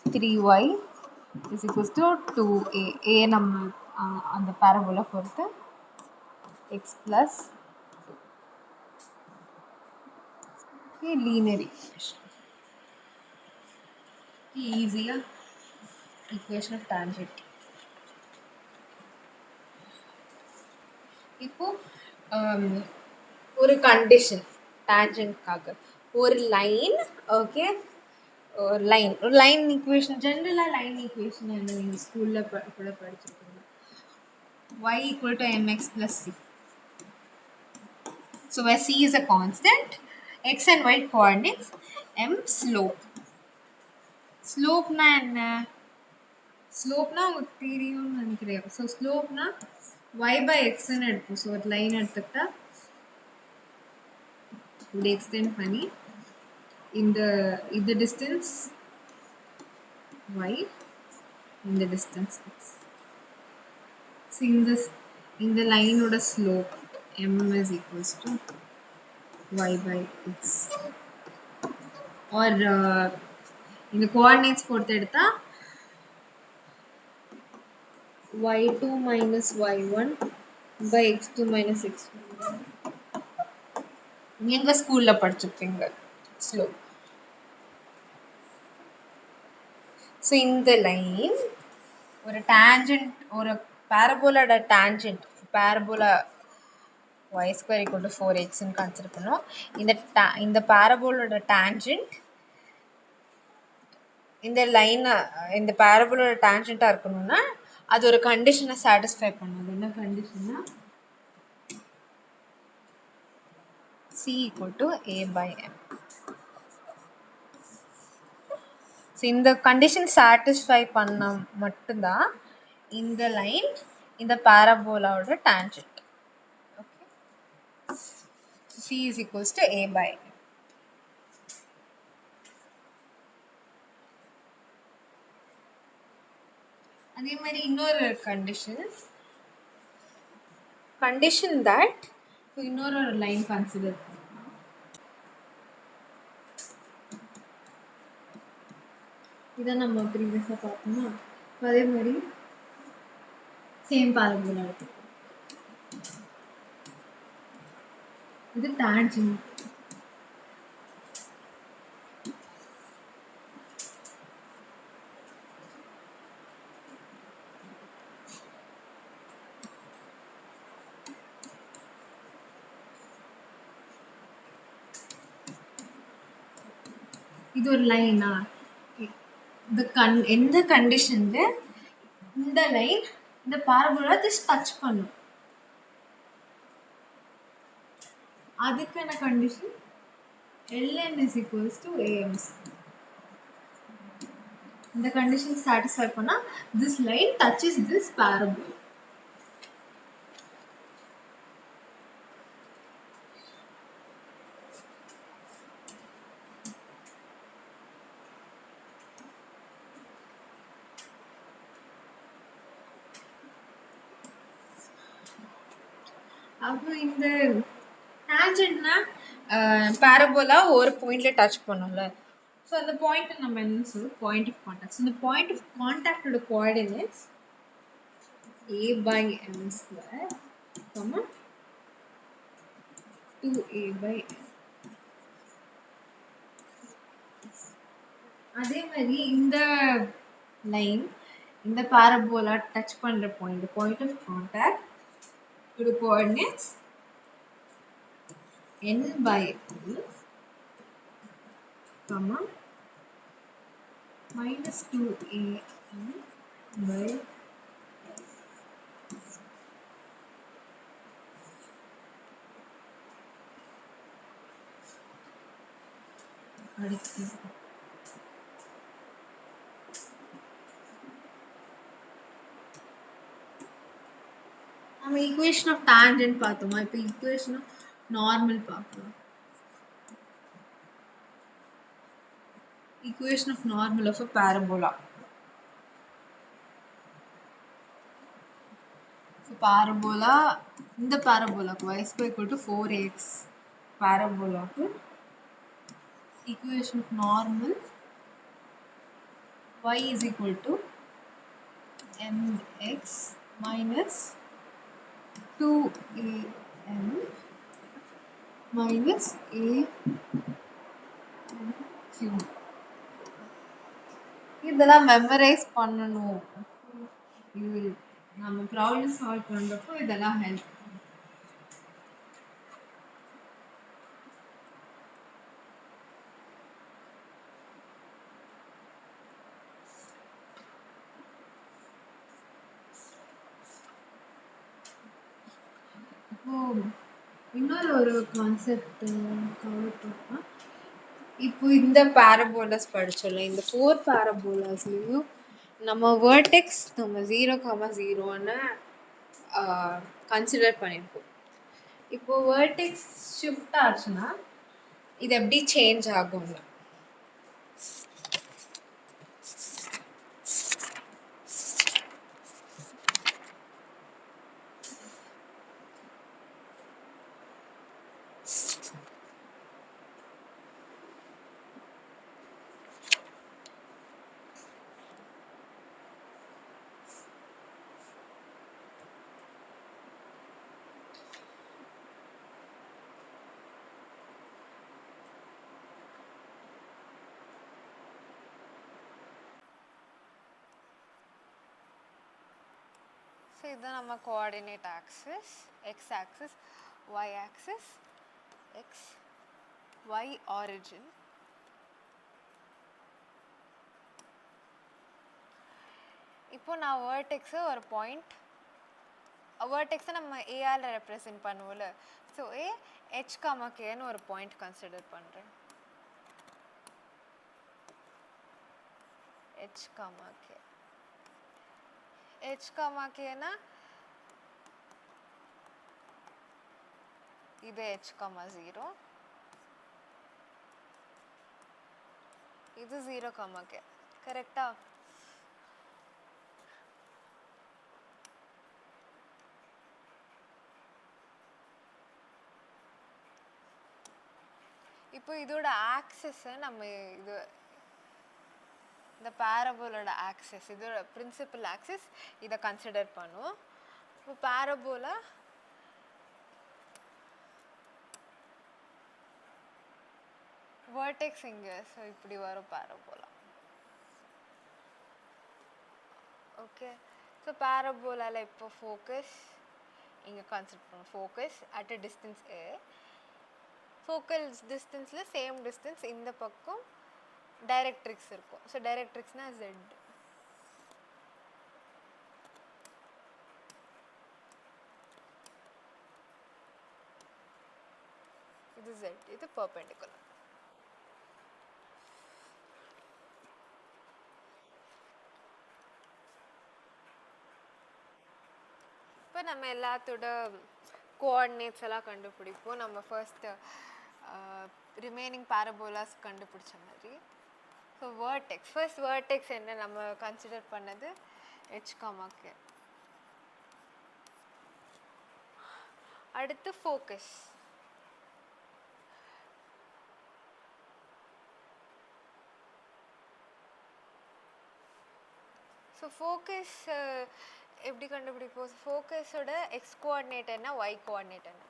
3y is equals to 2a. a நம்ம அந்த பேரபோலா பொறுத்து x plus linear equation. Easier equation of tangent. இப்போ ஒரு கண்டிஷன் டான்ஜென்ட்காக ஒரு லைன், ஓகே, ஒரு லைன் ஈக்குவேஷன், ஜென்ரலாக லைன் ஈக்குவேஷன் என்ன நீங்கள் ஸ்கூலில் கூட படிச்சிருக்கீங்க. y equal to mx plus c. So where c is a constant, x and y coordinates, m slope. ஸ்லோப்னா என்ன? ஸ்லோப்னா உங்களுக்கு தெரியும்னு நினைக்கிறேன். ஸோ ஸ்லோப்னா y by xன்னு எடுப்போம். ஸோ ஒரு லைன் எடுத்துக்கிட்டா இப்படி எக்ஸ்டெண்ட் பண்ணி இந்த இது டிஸ்டன்ஸ் y, இந்த டிஸ்டன்ஸ் x. ஸோ இந்த லைனோட slope m is equals to y by x. Or இந்த கோஆர்டினேட்ஸ் பொறுத்து எடுத்தா y2 minus y1 by x2 minus x1. நீங்க ஸ்கூல்ல படிச்சிருப்பீங்க ஸ்லோப். ஸோ இந்த லைன் ஒரு டான்ஜென்ட், ஒரு பேரபோலோட tangent, parabola y square equal to 4x ன்னு கன்சிடர் பண்ணோம். இந்த பேரபோலோட டான்ஜென்ட் இந்த லைன், இந்த பேரபோலோட டான்ஜென்ட்டாக இருக்கணும்னா அது ஒரு கண்டிஷனை சாட்டிஸ்ஃபை பண்ணும். என்ன கண்டிஷன்னா c equal to a by m. So இந்த கண்டிஷன் சாட்டிஸ்ஃபை பண்ண மட்டும்தான் இந்த லைன் இந்த பேரபோலாவோட tangent. Okay, c is equals to a by m. அதே மாதிரி இன்னொரு கண்டிஷன் தட் இன்னொரு லைன் கன்சிடர் பண்ணலாம். இதை நம்ம ப்ரீவியஸாக பார்த்தோம்னா அதே மாதிரி சேம் பேரபோலா இருக்கும். இது டான்ஜென்ட். இது ஒரு லைனா எந்த கண்டிஷன்ல இந்த லைன் இந்த பேரபோலா ஜஸ்ட் டச் பண்ணும், அதுக்கான condition ln is equals to amc. இந்த கண்டிஷன் சாட்டிஸ்ஃபை பண்ணா this line touches this parabola. அப்போ இந்த டான்ஜென்ட்னா பேரபோலா ஒரு பாயிண்ட்ல டச் பண்ணும்ல. ஸோ அந்த பாயிண்ட் நம்ம என்ன சொல்லுவோம், பாயிண்ட் ஆஃப் கான்டாக்ட். இந்த பாயிண்ட் ஆஃப் கான்டாக்டோட coordinates a by m square, 2a by m. அதே மாதிரி இந்த லைன் இந்த பேரபோலா டச் பண்ற பாயிண்ட் ஆஃப் கான்டாக்ட் இதோட coordinates n by l, minus 2a m by அடுத்து நம்ம ஈக்குவேஷன் ஆஃப் டான்ஜென்ட் பார்த்தோமா. இப்போ ஈக்குவேஷன் ஆஃப் Normal பார்க்கலாம். Equation of normal of a parabola. So parabola, இந்த parabola y square equal to 4x parabola equation of normal y is equal to mx minus 2am minus a cube. இதெல்லாம் memorise பண்ணணும். இது நம்ம problem solve பண்றப்போ இதெல்லாம் help. இப்போ இன்னொரு ஒரு கான்செப்ட் கவர் பண்ணா, இப்போ இந்த பேரபோலஸ் படிச்சோம்ல, இந்த 4 பேரபோலாஸ்லயும் நம்ம வேர்டெக்ஸ் நம்ம 0,0ன்னு கன்சிடர் பண்ணியிருப்போம். இப்போ வேர்டெக்ஸ் ஷிஃப்ட் ஆச்சுன்னா இது எப்படி சேஞ்ச் ஆகும்ல? ஸோ இதுதான் நம்ம coordinate axis, X axis, Y axis, X Y origin. இப்போ நான் வேர்டெக்ஸை ஒரு பாயிண்ட், வேர்டெக்ஸை நம்ம ஏஆல் ரெப்ரசென்ட் பண்ணுவோம்ல, ஸோ ஹெச் காமா கேன்னு ஒரு பாயிண்ட் கன்சிடர் பண்ணுறேன். H comma K, H comma கேனா இது ஹெச் காமா 0, இது 0 காமா கே. கரெக்டா? இப்போ இதோட ஆக்சிஸை நம்ம இது இந்த பேரபோலோட ஆக்சிஸ், இதோட பிரின்சிபல் ஆக்சிஸ் இதை கன்சிடர் பண்ணுவோம். இப்போ பேரபோலா வேர்டெக்ஸ் இங்கே, ஸோ இப்படி வரும் பேரபோலா. ஓகே, ஸோ பேரபோலாவில் இப்போ ஃபோக்கஸ் இங்கே கன்சிடர் பண்ணுவோம். Focus at a distance A, focal டிஸ்டன்ஸில் சேம் டிஸ்டன்ஸ் இந்த பக்கம் டைரக்ட்ரிக்ஸ் இருக்கும். ஸோ டைரக்ட்ரிக்ஸ்னா ஜெட். இது ஜெட், இது பெர்பெண்டிகுலர். இப்போ நம்ம எல்லாத்தோட கோஆர்டினேட்ஸ் எல்லாம் கண்டுபிடிப்போம். நம்ம ஃபர்ஸ்ட் ரிமைனிங் பேரபோலாஸ் கண்டுபிடிச்ச மாதிரி. ஸோ வேர்டெக்ஸ், ஃபர்ஸ்ட் வேர்டெக்ஸ் என்ன நம்ம கன்சிடர் பண்ணது ஹெச் காமா கே. அடுத்து ஃபோக்கஸ், ஸோ ஃபோக்கஸ் எப்படி கண்டுபிடிப்போம்? ஃபோக்கஸோட எக்ஸ் கோஆர்டினேட் என்ன, ஒய் கோஆர்டினேட் என்ன?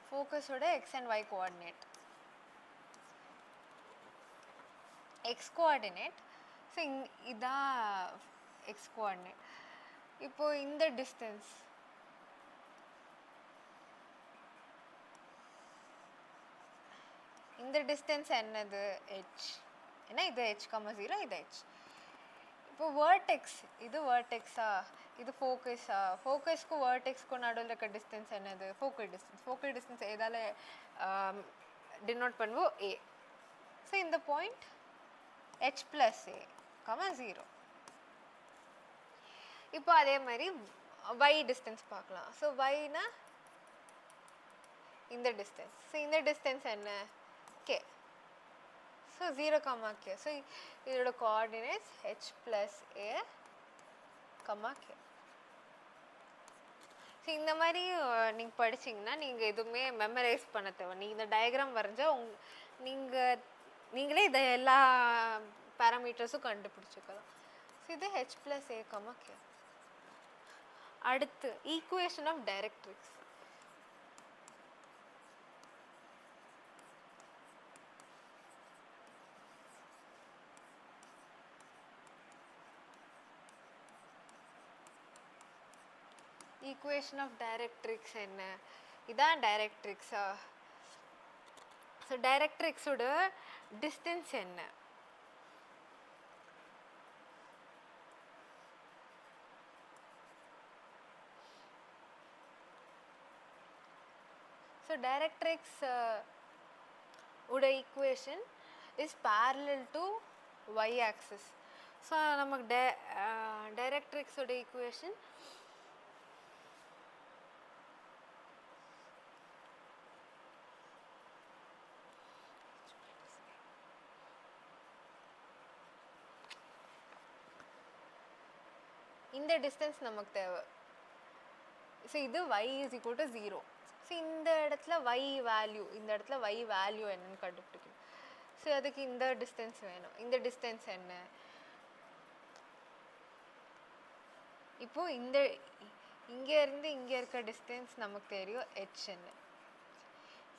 ஃபோக்கஸோட X and Y coordinate, X coordinate. So இதான் எக்ஸ் கோஆர்டினேட். இப்போ இந்த டிஸ்டன்ஸ், இந்த டிஸ்டன்ஸ் என்னது, ஹெச். ஏன்னா இது ஹெச் காமா 0, இது ஹெச். இப்போ வேர்டெக்ஸ், இது வேர்டெக்ஸா, இது ஃபோக்கஸா? ஃபோக்கஸ்க்கு வேர்டெக்ஸ்க்கு நடுவில் இருக்க டிஸ்டன்ஸ் என்னது, ஃபோக்கல் டிஸ்டன்ஸ். ஃபோக்கல் டிஸ்டன்ஸ் எதால் டினோட் பண்ணுவோம், ஏ. ஸோ இந்த point H plus A comma 0. இப்போ அதே மாதிரி y டிஸ்டன்ஸ் பார்க்கலாம். ஸோ yனா இந்த டிஸ்டன்ஸ். ஸோ இந்த டிஸ்டன்ஸ் என்ன? கே. So 0, K. ஸோ இதோட coordinates h + a, K. So இந்த மாதிரி நீங்கள் படிச்சிங்கன்னா நீங்கள் எதுவுமே மெமரைஸ் பண்ண தேவை. நீங்கள் இந்த டயக்ராம் வரைஞ்சா நீங்களே இதை எல்லா பேராமீட்டர்ஸும் கண்டுபிடிச்சிக்கலாம். ஸோ இது h + a, கே. அடுத்து equation of directrix. Equation of directrix என்ன? இதான் டைரக்ட்ரிக்ஸா? ஸோ டைரக்ட்ரிக்ஸோட டிஸ்டன்ஸ் என்ன? ஸோ டைரக்ட்ரிக்ஸ் உட equation is parallel to y axis. So நமக்கு டைரக்ட்ரிக்ஸோட ஈக்குவேஷன் இந்த டிஸ்டன்ஸ் நமக்கு தேவை. ஸோ இது y = 0. ஸோ இந்த இடத்துல y வேல்யூ, இந்த இடத்துல y வேல்யூ என்னன்னு கண்டுபிடிக்கணும். ஸோ அதுக்கு இந்த டிஸ்டன்ஸ் வேணும். இந்த டிஸ்டன்ஸ் என்ன? இப்போது இங்கேருந்து இங்கே இருக்க டிஸ்டன்ஸ் நமக்கு தெரியும் ஹெச்ன்னு.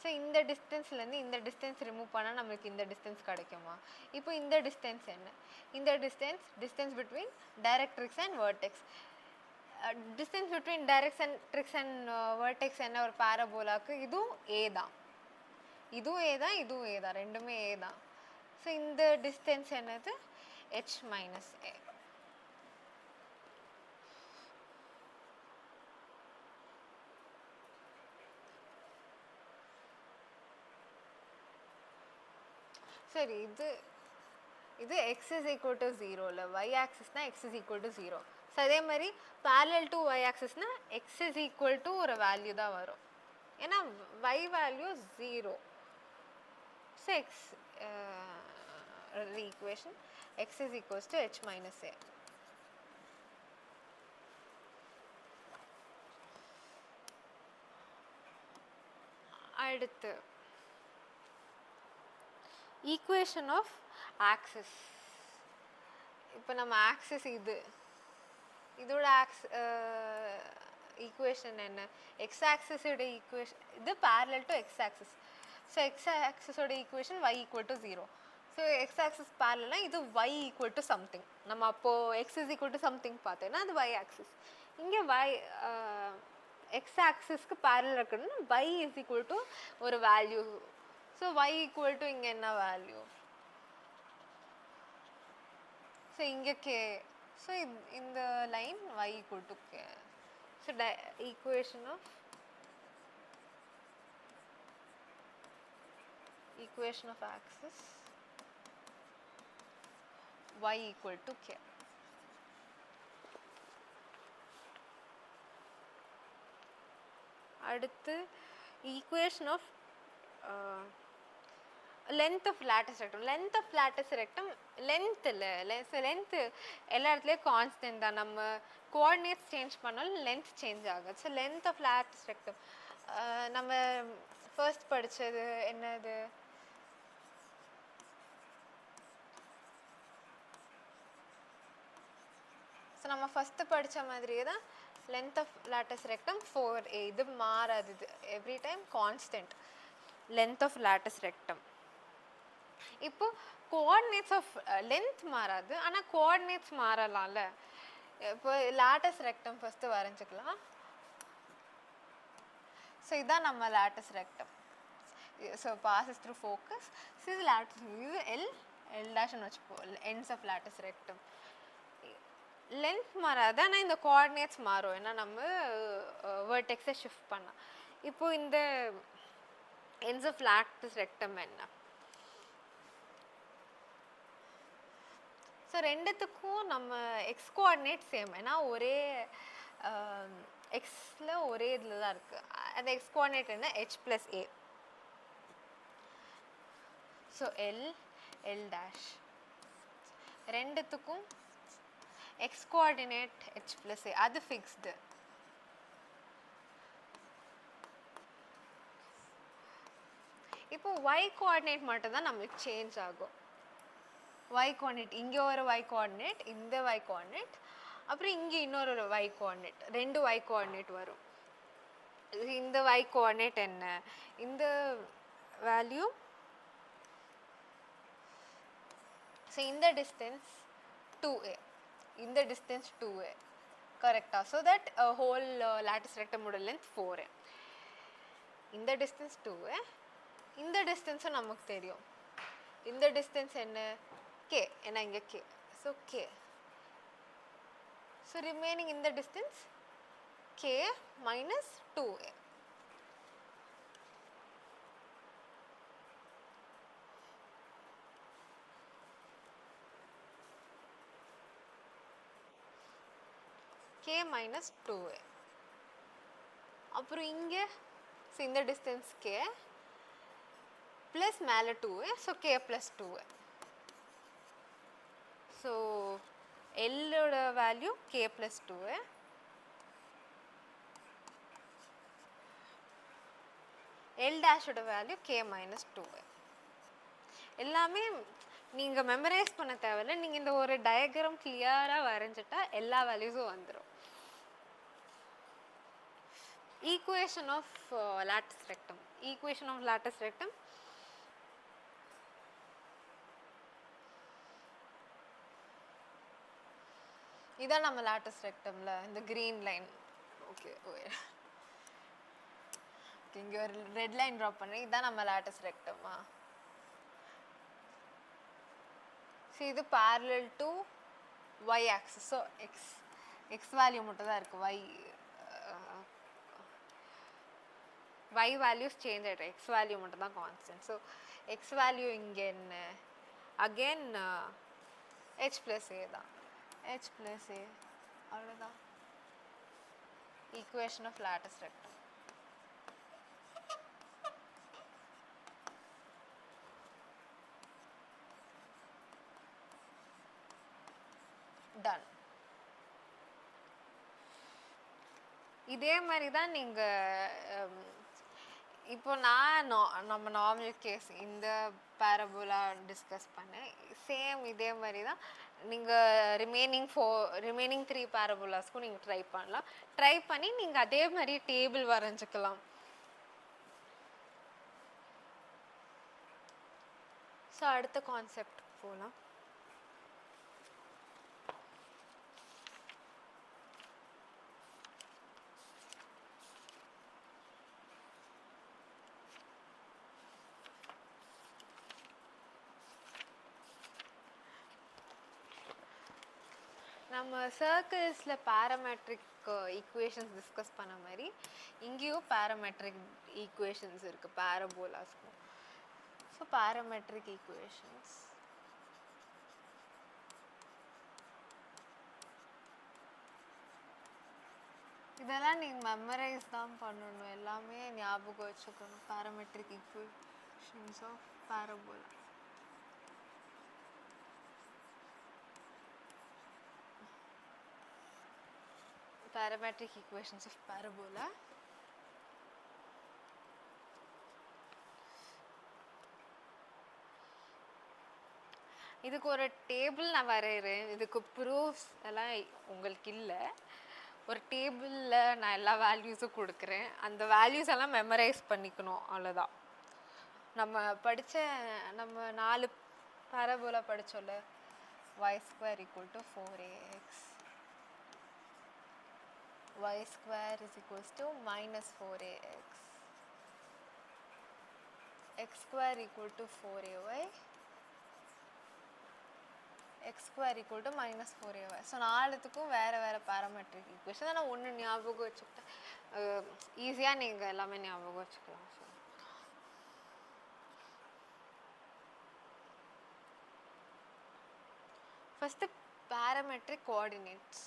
ஸோ இந்த டிஸ்டன்ஸ்லேருந்து இந்த டிஸ்டன்ஸ் ரிமூவ் பண்ணால் நம்மளுக்கு இந்த டிஸ்டன்ஸ் கிடைக்குமா? இப்போ இந்த டிஸ்டன்ஸ் என்ன? இந்த distance between directrix and vertex. Distance between directrix and vertex என்ன? ஒரு பாரபோலாக்கு இதுவும் ஏ தான், இதுவும் ஏ தான், இதுவும் ஏ தான், ரெண்டுமே ஏ தான். ஸோ இந்த டிஸ்டன்ஸ் என்னது? h - a. சரி, இது x = 0 இல்லை, y ஆக்சிஸ்னா x = 0. ஸோ அதே மாதிரி parallel to y ஆக்சிஸ்னா x = ஒரு வேல்யூ தான் வரும். ஏன்னா y value 0. So equation x = h - a. அடுத்து ஈக்குவேஷன் ஆஃப் ஆக்சிஸ். இப்போ நம்ம ஆக்சிஸ் இதோட ஈக்குவேஷன் என்ன? எக்ஸ் ஆக்சிஸோட ஈக்குவேஷன் இது parallel to X axis. So X ஆக்சிஸோட equation y = 0. So X axis parallelனா இது y = சம்திங். நம்ம அப்போது x = சம்திங் பார்த்தோன்னா அது y ஆக்சிஸ். இங்கே எக்ஸ் ஆக்சிஸ்க்கு parallel இருக்கணும்னா y = ஒரு வேல்யூ. ஸோ y = இங்கே என்ன வேல்யூ? ஸோ இங்கே கே. ஸோ இந்த line y = k. So equation of axis y = k. அடுத்து equation of length of lattice rectum. Length of lattice rectum length இல்லை, length எல்லா இடத்துலையும் கான்ஸ்டன்ட் தான். நம்ம கோஆர்டினேட்ஸ் சேஞ்ச் பண்ணாலும் லென்த் சேஞ்ச் ஆகுது. So length of lattice rectum நம்ம first படித்தது என்னது? ஸோ நம்ம ஃபஸ்ட்டு படித்த மாதிரியே தான் length of lattice rectum 4a. இது மாறாது, இது every time constant length of lattice rectum. இப்போ கோஆர்டினேட்ஸ் ஆஃப் லென்த் மாறாது, ஆனால் கோஆர்டினேட்ஸ் மாறலாம்ல. இப்போ lattice rectum ஃபஸ்ட்டு வரைஞ்சிக்கலாம். ஸோ இதுதான் நம்ம lattice rectum. So passes through focus. So இது lattice, இது L டேஷ்னு வச்சுப்போம், ends of lattice rectum. லென்த் மாறாது, ஆனால் இந்த கோஆர்டினேட்ஸ் மாறும். ஏன்னா நம்ம வேர்டெக்ஸை ஷிஃப்ட் பண்ணலாம். இப்போது இந்த ends of lattice rectum என்ன? ஸோ ரெண்டுத்துக்கும் நம்ம எக்ஸ் கோஆர்டினேட் சேம். ஏன்னா ஒரே எக்ஸில் ஒரே இதில் தான் இருக்குது. அந்த எக்ஸ் கோஆர்டினேட் என்ன ஹெச் ப்ளஸ் ஏ. ஸோ எல் டேஷ் ரெண்டுத்துக்கும் எக்ஸ் கோஆர்டினேட் ஹெச் ப்ளஸ் ஏ அது ஃபிக்ஸ்டு. இப்போ ஒய் கோஆர்டினேட் மட்டும் தான் நம்மளுக்கு சேஞ்ச் ஆகும். ஒய் கோஆர்டினேட் இங்கே ஒரு ஒய் கோஆர்டினேட், இந்த ஒய் கோஆர்டினேட், அப்புறம் இங்கே இன்னொரு ஒய் கோஆர்டினேட், ரெண்டு ஒய் கோஆர்டினேட் வரும். இந்த ஒய் கோஆர்டினேட் என்ன, இந்த வேல்யூ, ஸோ இந்த டிஸ்டன்ஸ் 2a, இந்த டிஸ்டன்ஸ் 2a கரெக்டா. ஸோ தட் ஹோல் லாட்டிஸ் ரெக்டமோட லென்த் 4a. இந்த டிஸ்டன்ஸ் 2a, இந்த டிஸ்டன்ஸும் நமக்கு தெரியும். இந்த டிஸ்டன்ஸ் என்ன, கே, ஏன்னா இங்கே k, so k. So remaining இந்த distance k minus 2a. K minus 2a. அப்புறம் இங்கே இந்த டிஸ்டன்ஸ் கே ப்ளஸ் மேலே 2a, so k plus 2a. So எல்லோட value k plus 2a, L டேஷோட வேல்யூ கே மைனஸ் 2a. எல்லாமே நீங்கள் மெமரைஸ் பண்ண தேவையில்லை, நீங்கள் இந்த ஒரு டயக்ராம் கிளியராக வரைஞ்சிட்டா எல்லா வேல்யூஸும் வந்துடும். Equation of latus rectum. Equation of latus rectum இதான் நம்ம லாட்டிஸ் ரெக்டம்ல இந்த கிரீன் லைன். ஓகே இங்கே ஒரு ரெட் லைன் ட்ராப் பண்ணி இதான் நம்ம லாட்டிஸ் ரெக்டமா. ஸோ இது parallel to y axis. So X value மட்டும் தான் இருக்குது, y வேல்யூஸ் சேஞ்ச் ஆகிடும், எக்ஸ் வேல்யூ மட்டும் தான் கான்ஸ்டன்ட். ஸோ எக்ஸ் வேல்யூ இங்கே என்ன, அகெயின் ஹெச் ப்ளஸ் ஏ தான், ஹெச் ப்ளஸ் ஏ, அவ்வளோதான் equation of latus rectum. Done. இதே மாதிரி தான் நீங்கள் இப்போ நம்ம நார்மல் கேஸ் இந்த பேரபோலா டிஸ்கஸ் பண்ணேன். சேம் இதே மாதிரி தான் நீங்கள் ரிமைனிங் 3 பேரபோலாஸ்க்கும் நீங்கள் ட்ரை பண்ணலாம். ட்ரை பண்ணி நீங்கள் அதே மாதிரி டேபிள் வரைஞ்சிக்கலாம். ஸோ அடுத்த கான்செப்ட் போகலாம். நம்ம சர்க்கிள்ஸில் பேராமெட்ரிக் ஈக்குவேஷன்ஸ் டிஸ்கஸ் பண்ண மாதிரி இங்கேயும் பேராமெட்ரிக் ஈக்குவேஷன்ஸ் இருக்குது பேரபோலாஸ்க்கும். ஸோ பேராமெட்ரிக் ஈக்குவேஷன்ஸ் இதெல்லாம் நீங்கள் மெமரைஸ் தான் பண்ணணும், எல்லாமே ஞாபகம் வச்சுக்கணும். Parametric equations of parabola. Parametric equations of parabola. இதுக்கு ஒரு டேபிள் நான் வரைகிறேன். இதுக்கு ப்ரூஃப்ஸ் எல்லாம் உங்களுக்கு இல்லை. ஒரு டேபிளில் நான் எல்லா வேல்யூஸும் கொடுக்குறேன். அந்த வேல்யூஸ் எல்லாம் மெமரைஸ் பண்ணிக்கணும், அவ்வளோதான். நம்ம 4 parabola படித்தோம்ல, y² = 4ax, y² = -4ax, x² = 4ay, x² = -4ay. So 4த்துக்கும் வேறு வேறு பேராமெட்ரிக் ஈக்குவேஷன். ஆனால் ஒன்று ஞாபகம் வச்சுக்கிட்டேன், ஈஸியாக நீங்கள் எல்லாமே ஞாபகம் வச்சுக்கலாம். So first parametric coordinates.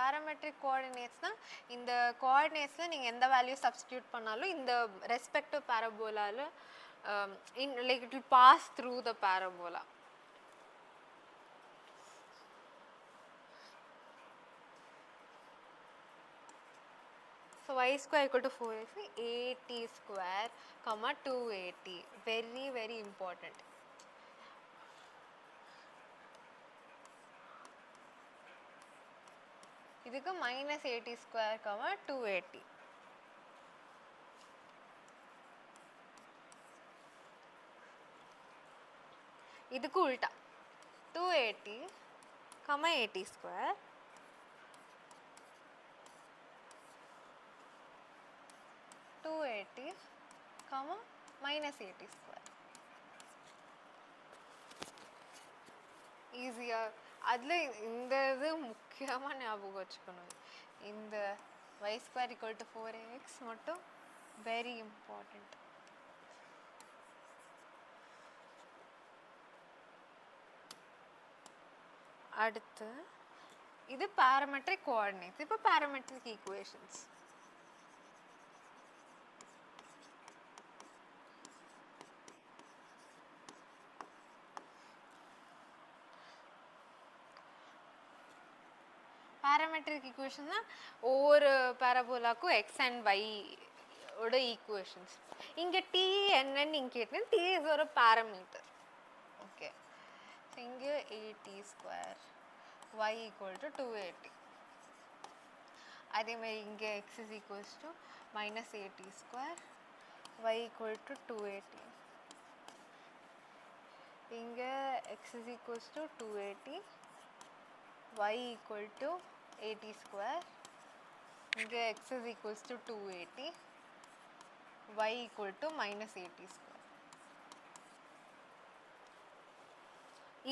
parametric coordinatesனா இந்த coordinatesல நீங்க எந்த வேல்யூ substitute பண்ணாலும் இந்த respective parabolaல like it will pass through the parabola. So y square equal to 4x, 8t square comma 2at, very very important. இதுக்கு minus 80 square comma 280. இதுக்கு உல்டா 280 comma 80 square -280 comma -80 square. ஈஸியா அதில் இந்த இது முக்கியமாக ஞாபகம் வச்சுக்கணும். இந்த y square equal to 4x மட்டும் வெரி இம்பார்ட்டண்ட். அடுத்து இது parametric coordinates. இப்போ parametric equations. parametric equation ஒவ்வொரு parabola-க்கும் x and y ஓட equations. இங்க t என்னன்னு நீங்க கேட்டீங்க. t is ஒரு parameter. ஓகே, இங்க 80 square y equal to 280. அதே மாதிரி இங்க x is equals to -80 square y equal to 280. இங்க x is equals to 280 y equal to 80 square. இங்க x is equals to 280 y equal to -80 square.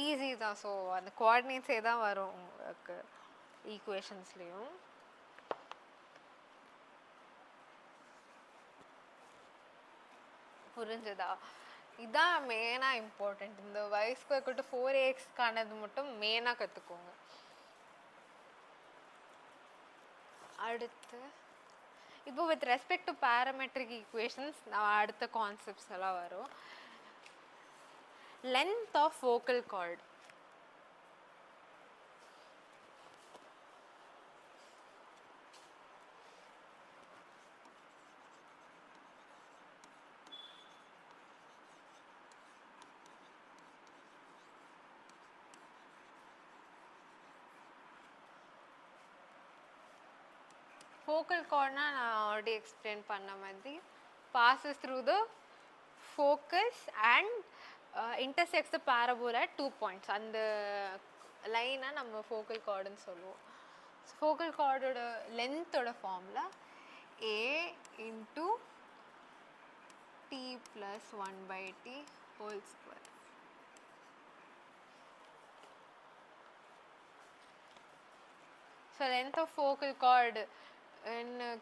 Easy தான். So அந்த கோஆர்டினேட்ஸே தான் வரும் உங்களுக்கு ஈக்குவேஷன்ஸ்லேயும். புரிஞ்சுதா? இதுதான் மெயினாக இம்பார்ட்டண்ட். இந்த y square equal to 4axக்கானது மட்டும் மெயினாக கற்றுக்கோங்க. அடுத்து இப்போ with respect to parametric equations அடுத்த கான்செப்ட்ஸ் எல்லாம் வரும். Length of focal chord. Focal கார்ட்னா நான் ஆல்ரெடி எக்ஸ்பிளைன் பண்ண மாதிரி passes through the focus and intersects the parabola at 2 points. அந்த லைனை நம்ம ஃபோக்கல் கார்டுன்னு சொல்லுவோம். ஃபோக்கல் கார்டோட லென்த்தோட formula a into t plus 1 by t whole square. So length of focal chord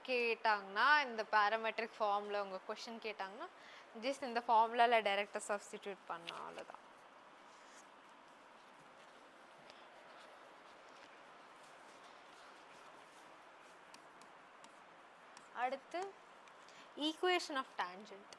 கேட்டாங்கன்னா இந்த பேராமெட்ரிக் ஃபார்முலா உங்கள் கொஷின் கேட்டாங்கன்னா ஜஸ்ட் இந்த ஃபார்முலாவில் டைரெக்டாக சப்ஸ்டிடியூட் பண்ணால் அவ்வளோதான். அடுத்து equation of tangent.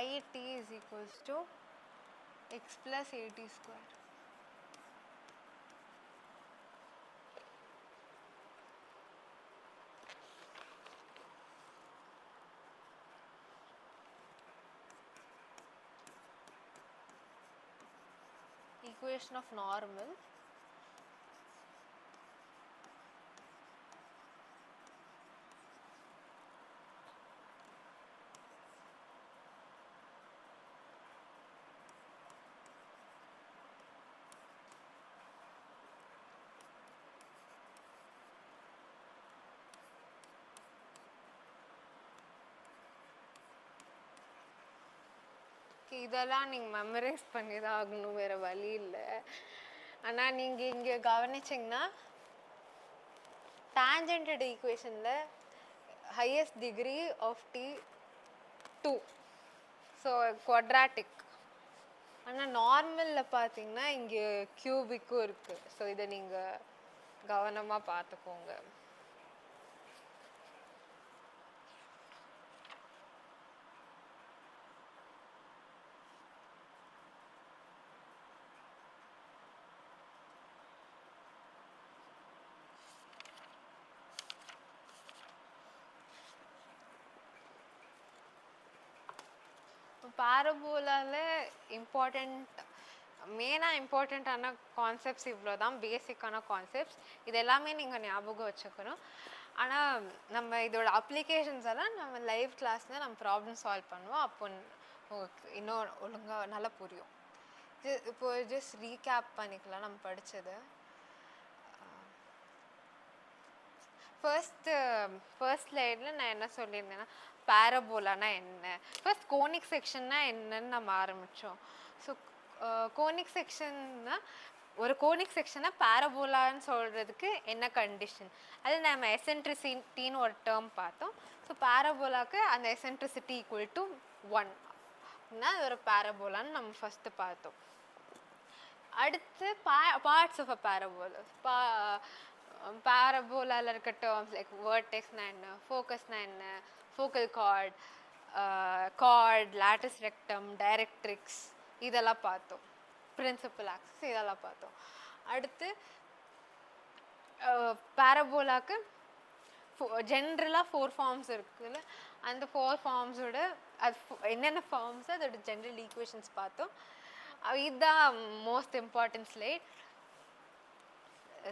yt is equals to x plus 80 square. Equation of normal. இதெல்லாம் நீங்கள் மெமரைஸ் பண்ணி தான் ஆகணும், வேறு வழி இல்லை. ஆனால் நீங்கள் இங்கே கவனிச்சிங்கன்னா tangent ஈக்குவேஷனில் highest degree of T 2, so quadratic. ஆனால் நார்மலில் பார்த்தீங்கன்னா இங்கே கியூபிக்கும் இருக்குது. ஸோ இதை நீங்கள் கவனமாக பார்த்துக்கோங்க. பாரபோலாவில் மெயினாக இம்பார்ட்டண்ட்டான கான்செப்ட்ஸ் இவ்வளோ தான், பேசிக்கான கான்செப்ட்ஸ். இது எல்லாமே நீங்கள் ஞாபகம் வச்சுக்கணும். ஆனால் நம்ம இதோட அப்ளிகேஷன்ஸ் எல்லாம் நம்ம லைவ் கிளாஸில் நம்ம ப்ராப்ளம் சால்வ் பண்ணுவோம். அப்போ உங்களுக்கு இன்னும் ஒழுங்காக நல்லா புரியும். இப்போ ஜஸ்ட் ரீகேப் பண்ணிக்கலாம் நம்ம படித்தது. ஃபர்ஸ்ட் ஸ்லைடில் நான் என்ன சொல்லியிருந்தேன்னா பாரபோலானா என்ன, ஃபர்ஸ்ட் கோனிக் செக்ஷன்னா என்னன்னு நம்ம ஆரம்பித்தோம். ஸோ கோனிக் செக்ஷன்னா ஒரு கோனிக் செக்ஷனை பாரபோலான்னு சொல்கிறதுக்கு என்ன கண்டிஷன், அது நம்ம எசென்ட்ரிசிட்டின்னு ஒரு டேர்ம் பார்த்தோம். ஸோ பாரபோலாவுக்கு அந்த எசென்ட்ரிசிட்டி ஈக்குவல் டு 1ன்னா அது ஒரு பாரபோலான்னு நம்ம ஃபஸ்ட்டு பார்த்தோம். அடுத்து பார்ட்ஸ் ஆஃப் அ பாரபோலா. பாரபோலாவில் இருக்க டேர்ம்ஸ் லைக் வேர்டெக்ஸ்னா என்ன, ஃபோக்கஸ்னா என்ன, focal card, lattice rectum, directrix இதெல்லாம் பார்த்தோம். பிரின்சிபல் ஆக்சிஸ் இதெல்லாம் பார்த்தோம். அடுத்து பாரபோலாவுக்கு ஜென்ரலாக 4 ஃபார்ம்ஸ் இருக்குதுல்ல, அந்த 4 ஃபார்ம்ஸோட அது என்னென்ன ஃபார்ம்ஸ் அதோட ஜென்ரல் ஈக்குவேஷன்ஸ் பார்த்தோம். இதுதான் மோஸ்ட் இம்பார்ட்டன்ட் ஸ்லைட்.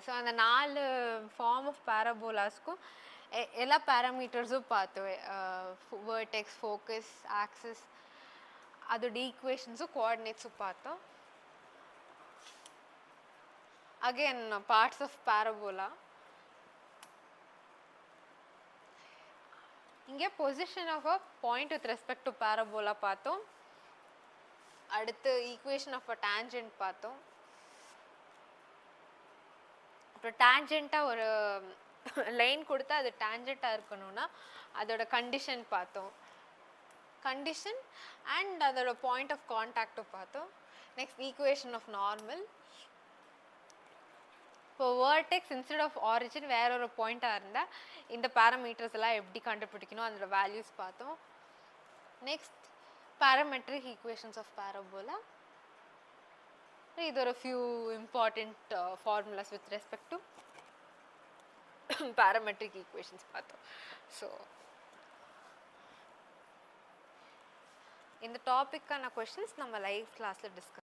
ஸோ அந்த 4 ஃபார்ம் ஆஃப் பாரபோலாஸ்க்கும் எல்லா பேராமீட்டர்ஸும் பார்த்தோம். வேர்டெக்ஸ், ஃபோக்கஸ், ஆக்சிஸ், அதோட ஈக்குவேஷன்ஸும் கோஆர்டினேட்ஸும் பார்த்தோம். Again parts of parabola. இங்கே position of a point with respect to parabola பார்த்தோம். அடுத்து ஈக்குவேஷன் ஆஃப் அ டேஞ்சன்ட் பார்த்தோம். அப்புறம் டேஞ்சண்ட்டாக ஒரு லைன் கொடுத்தா அது டேஞ்சண்ட்டாக இருக்கணும்னா அதோட கண்டிஷன் பார்த்தோம். கண்டிஷன் அண்ட் அதோட பாயிண்ட் ஆஃப் கான்டாக்டும் பார்த்தோம். Next equation of normal. இப்போ வேர்டெக்ஸ் இன்ஸ்டெட் ஆஃப் ஆரிஜின் வேற ஒரு பாயிண்ட்டாக இருந்தால் இந்த பேராமீட்டர்ஸ் எல்லாம் எப்படி கண்டுபிடிக்கணும் அதோட வேல்யூஸ் பார்த்தோம். Next parametric equations of parabola. இது ஒரு few important formulas with respect to parametric equations பார்த்தோம். ஸோ இந்த டாபிக்கான கொஷின்ஸ் நம்ம லைவ் கிளாஸில் டிஸ்கஸ்